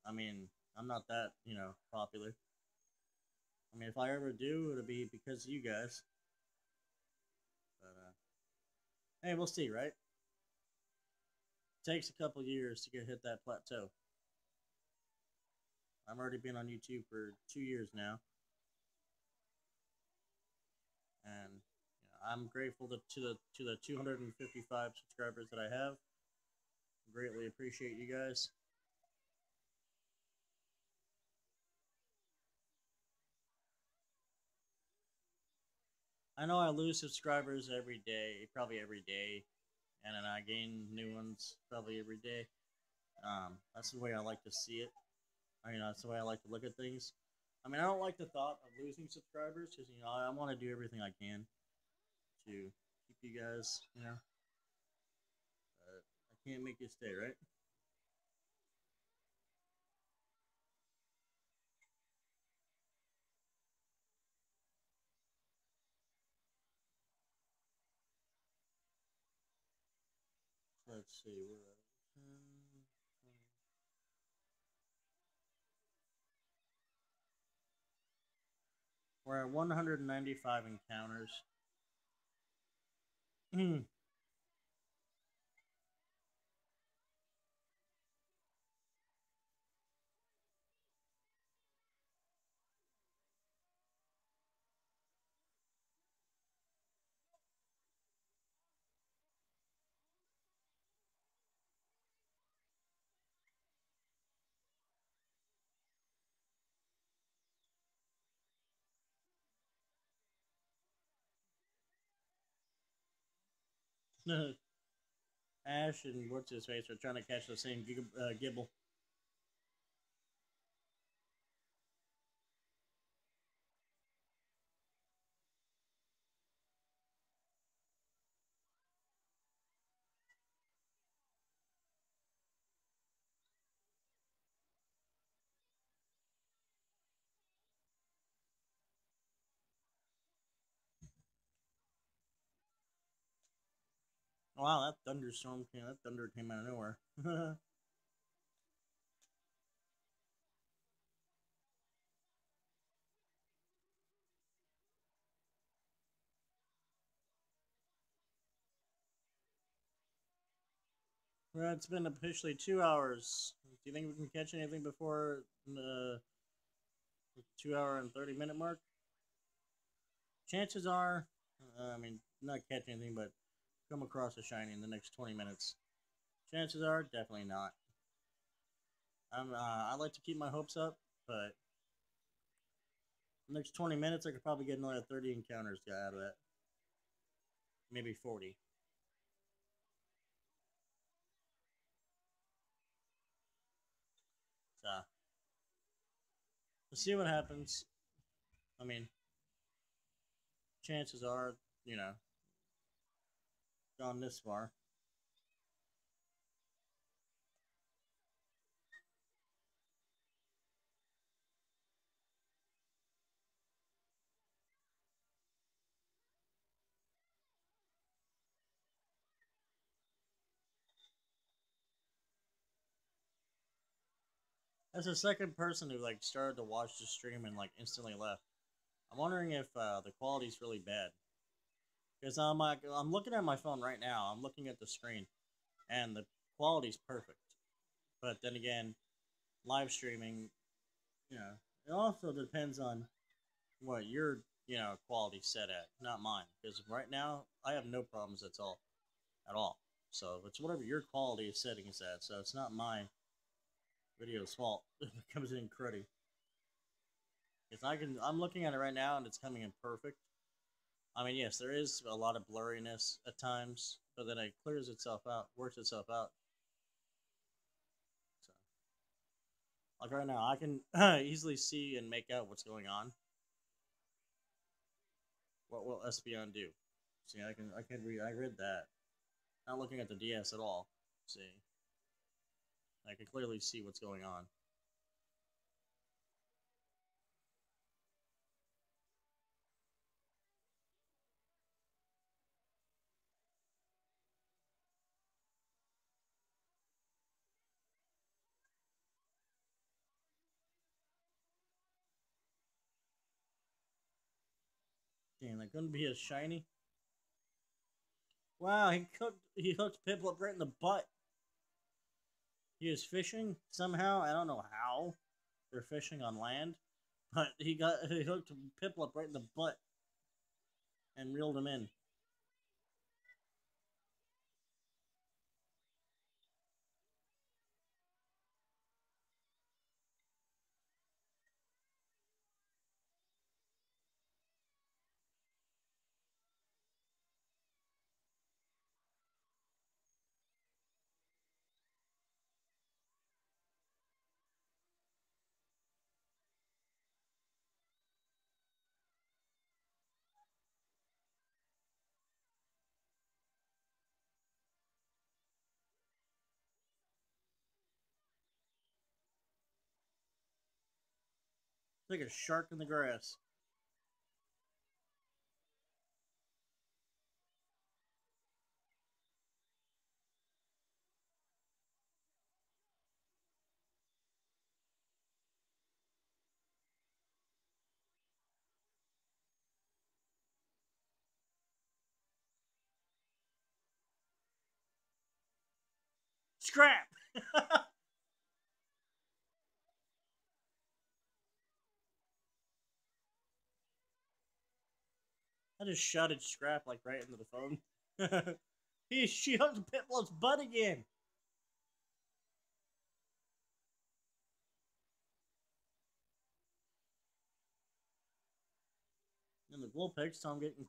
I mean, I'm not that popular. I mean, if I ever do, it'll be because of you guys. But hey, we'll see, right? It takes a couple years to get hit that plateau. I've already been on YouTube for 2 years now, and I'm grateful to the 255 subscribers that I have. Greatly appreciate you guys. I know I lose subscribers every day, probably every day, and then I gain new ones probably every day. That's the way I like to see it. I mean, that's the way I like to look at things. I mean, I don't like the thought of losing subscribers because I want to do everything I can to keep you guys. But I can't make you stay, right? Let's see. We're at 195 encounters. Ash and what's his face are trying to catch the same Gibble. Wow, that thunder came out of nowhere. Well, it's been officially 2 hours. Do you think we can catch anything before the 2 hour and 30 minute mark? Chances are, I mean, not catch anything, but come across a shiny in the next 20 minutes. Chances are, definitely not. I like to keep my hopes up, but the next 20 minutes, I could probably get another 30 encounters out of that. Maybe 40. So, we'll see what happens. I mean, chances are, you know, gone this far. As a second person who like started to watch the stream and like instantly left, I'm wondering if the quality's really bad. Because I'm looking at my phone right now. I'm looking at the screen, and the quality's perfect. But then again, live streaming, it also depends on what your quality set at, not mine. Because right now I have no problems at all. So it's whatever your quality setting is at. So it's not my video's fault if it comes in cruddy. Because I'm looking at it right now and it's coming in perfect. I mean, yes, there is a lot of blurriness at times, but then it clears itself out, works itself out. So, like right now, I can easily see and make out what's going on. What will Espeon do? See, I read that. Not looking at the DS at all. See, I can clearly see what's going on. Damn, that couldn't be as shiny. Wow, he hooked Piplup right in the butt. He was fishing somehow. I don't know how they're fishing on land, but he hooked Piplup right in the butt and reeled him in. Like a shark in the grass. Scrap! I just shouted scrap like right into the phone. She hooked Piplup's butt again. And the Vulpix, I'm getting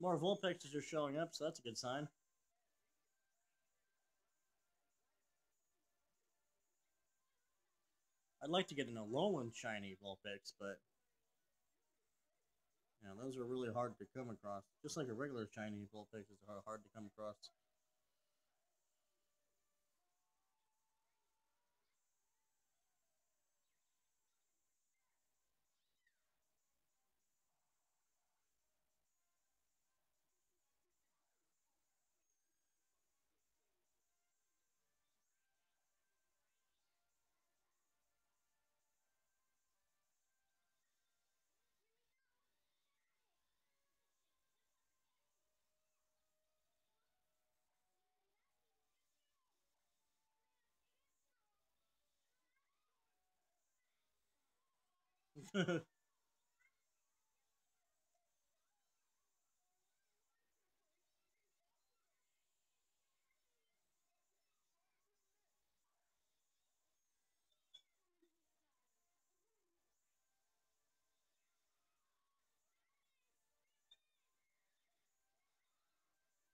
more Vulpixes are showing up, so that's a good sign. I'd like to get an Alolan shiny Vulpix, but yeah, those are really hard to come across. Just like a regular shiny Vulpix is hard to come across.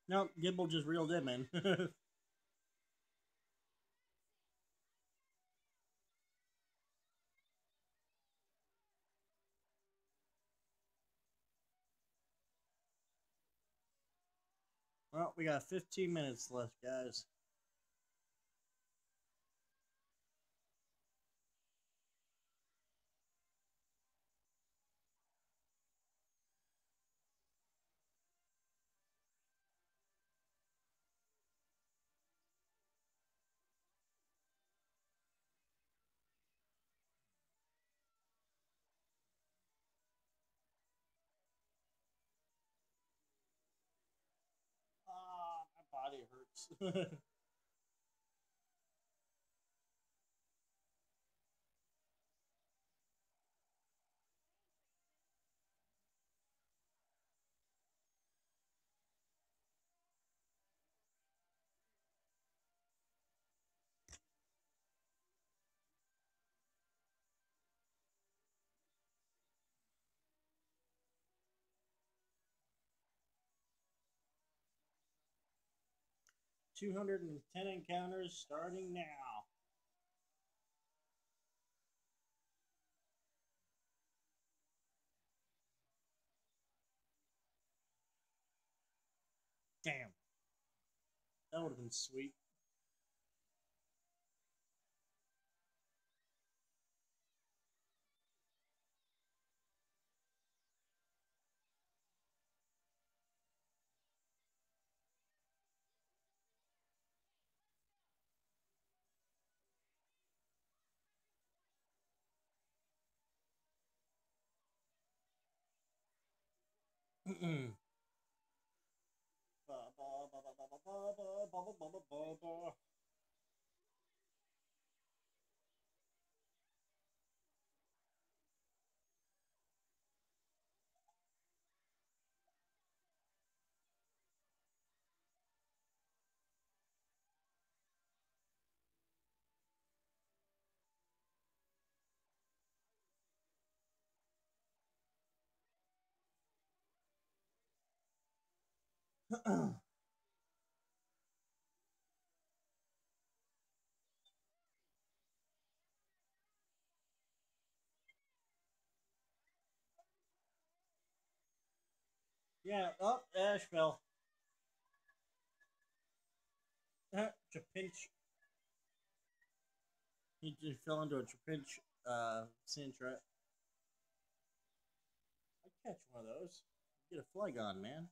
'Nope, Gible just reeled him in. Well, we got 15 minutes left, guys. Ah, my body hurts. 210 encounters starting now. Damn, that would have been sweet. Yeah, up, Ash fell. Trapinch. He just fell into a Trapinch cinch, right? I'd catch one of those. Get a Flygon, man.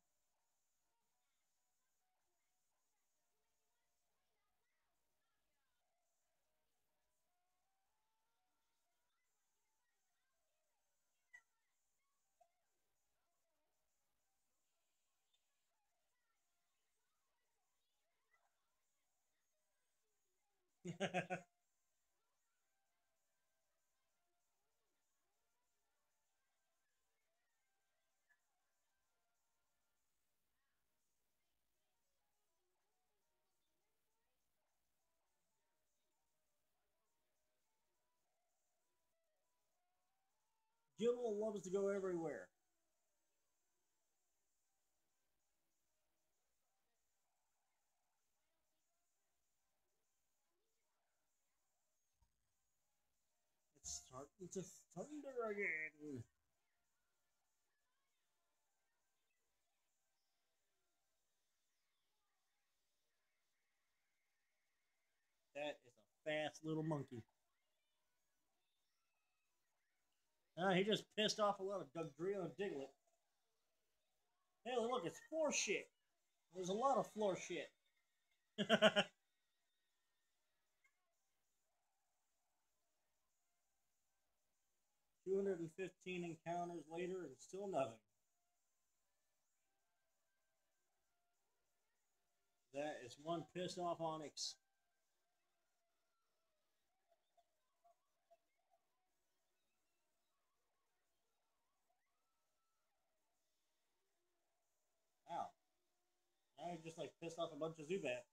Gilmore loves to go everywhere. It's starting to thunder again. That is a fast little monkey. He just pissed off a lot of Dugtrio and Diglett. Hey, look, it's floor shit. There's a lot of floor shit. 215 encounters later and still nothing. That is one pissed off Onyx. Wow. Now he just like pissed off a bunch of Zubat.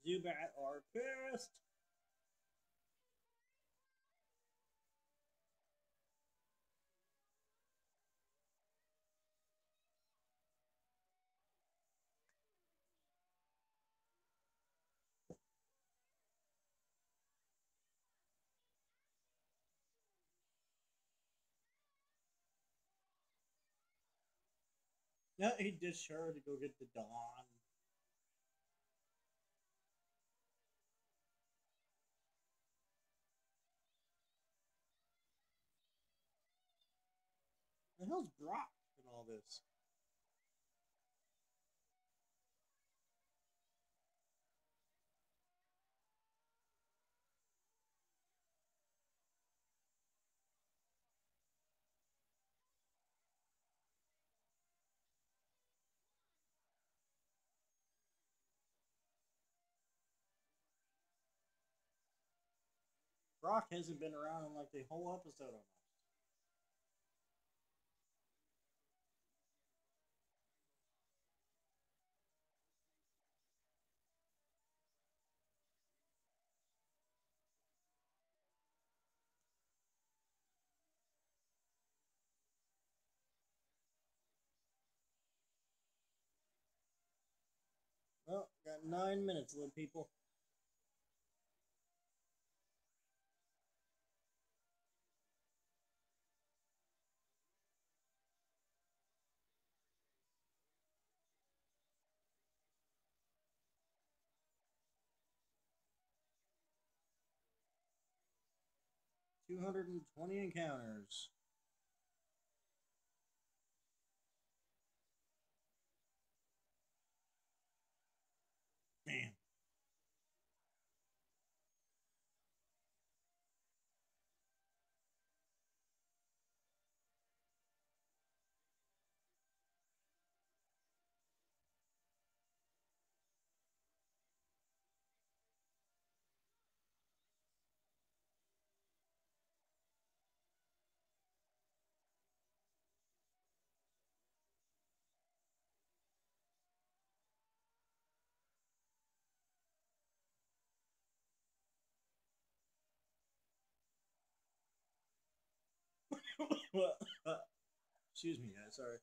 Zubat are pissed. Yeah, he discharged to go get the Dawn. The hell's Brock in all this? Brock hasn't been around in like the whole episode almost. Well, got 9 minutes, little people. 220 encounters. Excuse me, guys. Sorry.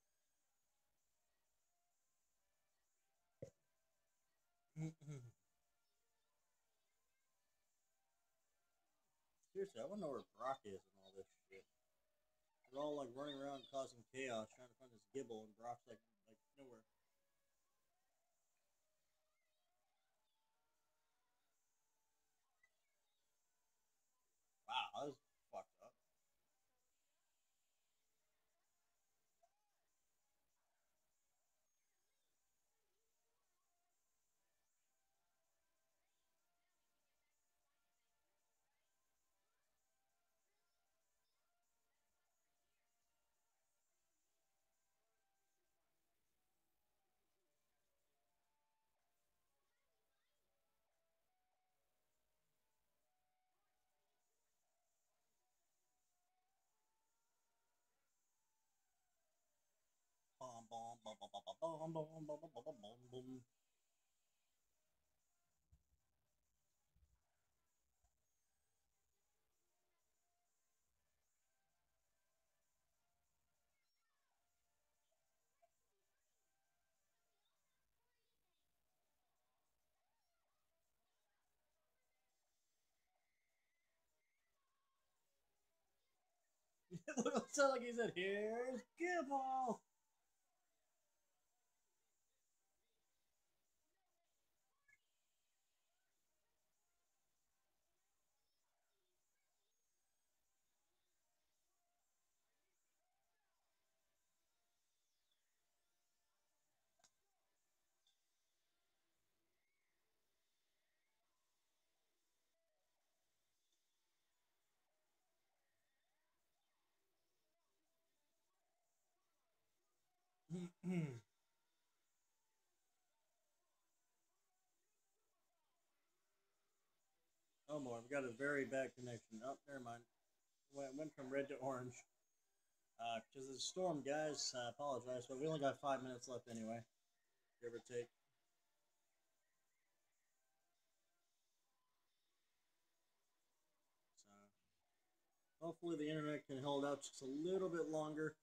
Seriously, I want to know where Brock is and all this shit. They're all like running around causing chaos, trying to find this Gibble, and Brock's like nowhere. Wow, that was fucked up. Bom, bom, bom, bom, bom, bom, bom, bom, bom, bom, bom, bom. Look, it sounds like he said, "Here's Gibble." Oh boy, we got a very bad connection. Oh, never mind. Went from red to orange. Because of the storm, guys. I apologize, but we only got 5 minutes left anyway, give or take. So hopefully the internet can hold out just a little bit longer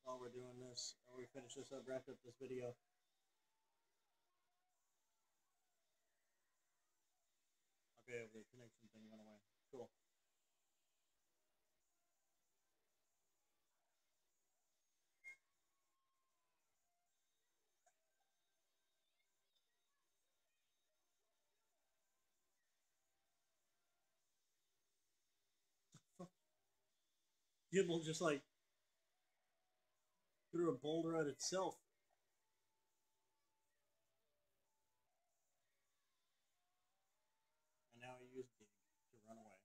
while we're doing this. While we finish this up, wrap up this video. Okay, the connection thing went away. Cool. Gibble just like threw a boulder at itself. And now he used Dig to run away.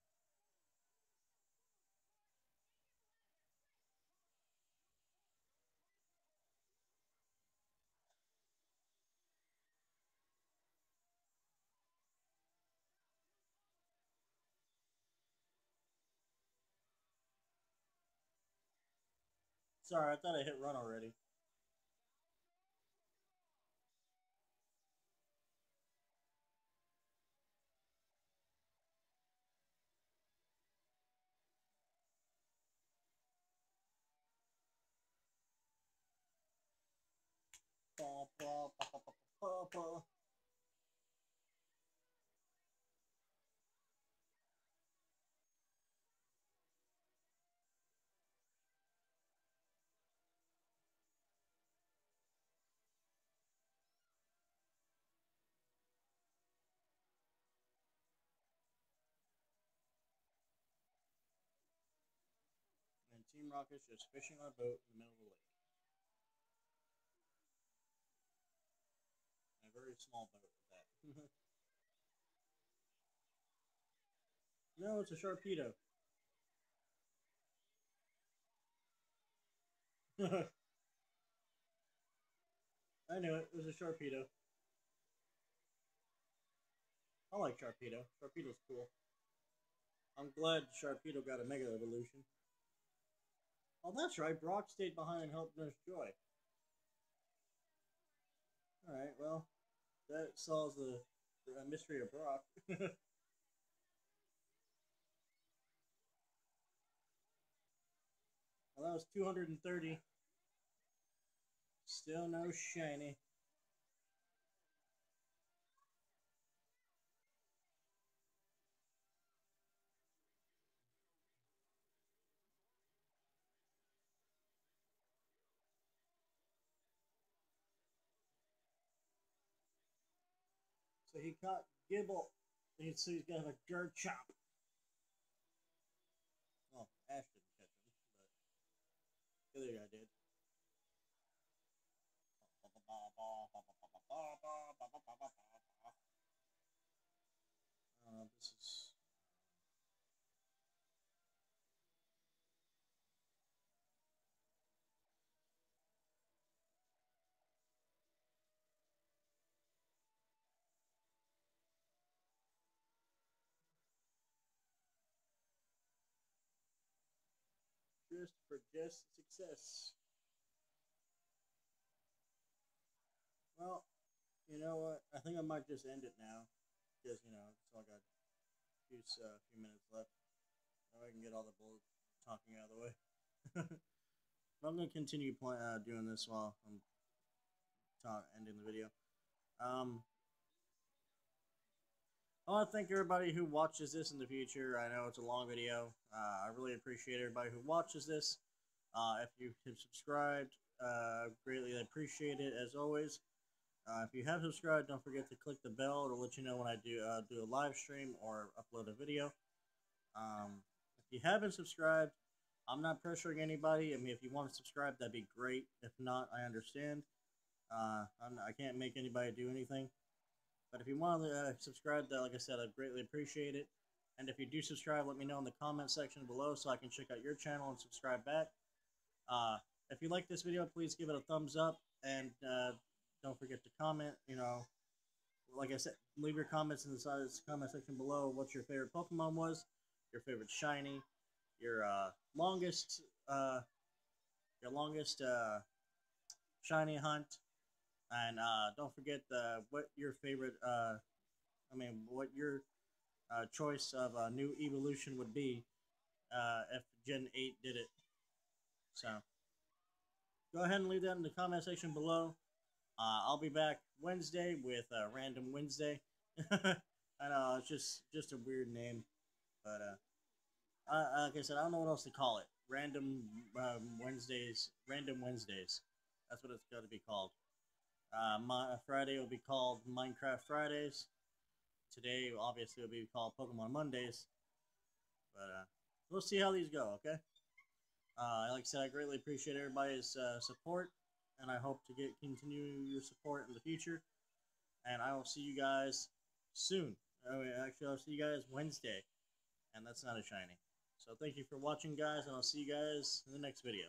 Sorry, I thought I hit run already. And Team Rocket's just fishing on a boat in the middle of the lake. And a very small boat at that. No, it's a Sharpedo. I knew it. It was a Sharpedo. I like Sharpedo. Sharpedo's cool. I'm glad Sharpedo got a Mega Evolution. Oh, that's right. Brock stayed behind and helped Nurse Joy. Alright, well, that solves the mystery of Brock. I, it's 230. Still no shiny. So he caught Gibble. So he's got a Garchomp. Oh, Ash didn't catch him, but the other guy did. This is just for just success. Well, you know what? I think I might just end it now because it's all got a few minutes left. Now I can get all the bull talking out of the way. I'm gonna continue doing this while I'm ending the video. Um, I want to thank everybody who watches this in the future. I know it's a long video. I really appreciate everybody who watches this. If you have subscribed, greatly appreciate it as always. If you have subscribed, don't forget to click the bell to let you know when I do a live stream or upload a video. If you haven't subscribed, I'm not pressuring anybody. I mean, if you want to subscribe, that'd be great. If not, I understand. I can't make anybody do anything. But if you want to subscribe, like I said, I'd greatly appreciate it. And if you do subscribe, let me know in the comment section below so I can check out your channel and subscribe back. If you like this video, please give it a thumbs up. And don't forget to comment. Like I said, leave your comments in the comment section below. What your favorite Pokemon was, your favorite shiny, your longest shiny hunt, and don't forget what your favorite. What your choice of a new evolution would be if Gen 8 did it. So go ahead and leave that in the comment section below. I'll be back Wednesday with Random Wednesday. I know it's just a weird name, but like I said, I don't know what else to call it. Random Wednesdays. Random Wednesdays. That's what it's got to be called. My Friday will be called Minecraft Fridays. Today, obviously, will be called Pokemon Mondays. But we'll see how these go. Okay. Like I said, I greatly appreciate everybody's support, and I hope to continue your support in the future. And I will see you guys soon. Actually, I'll see you guys Wednesday, and that's not a shiny. So thank you for watching, guys, and I'll see you guys in the next video.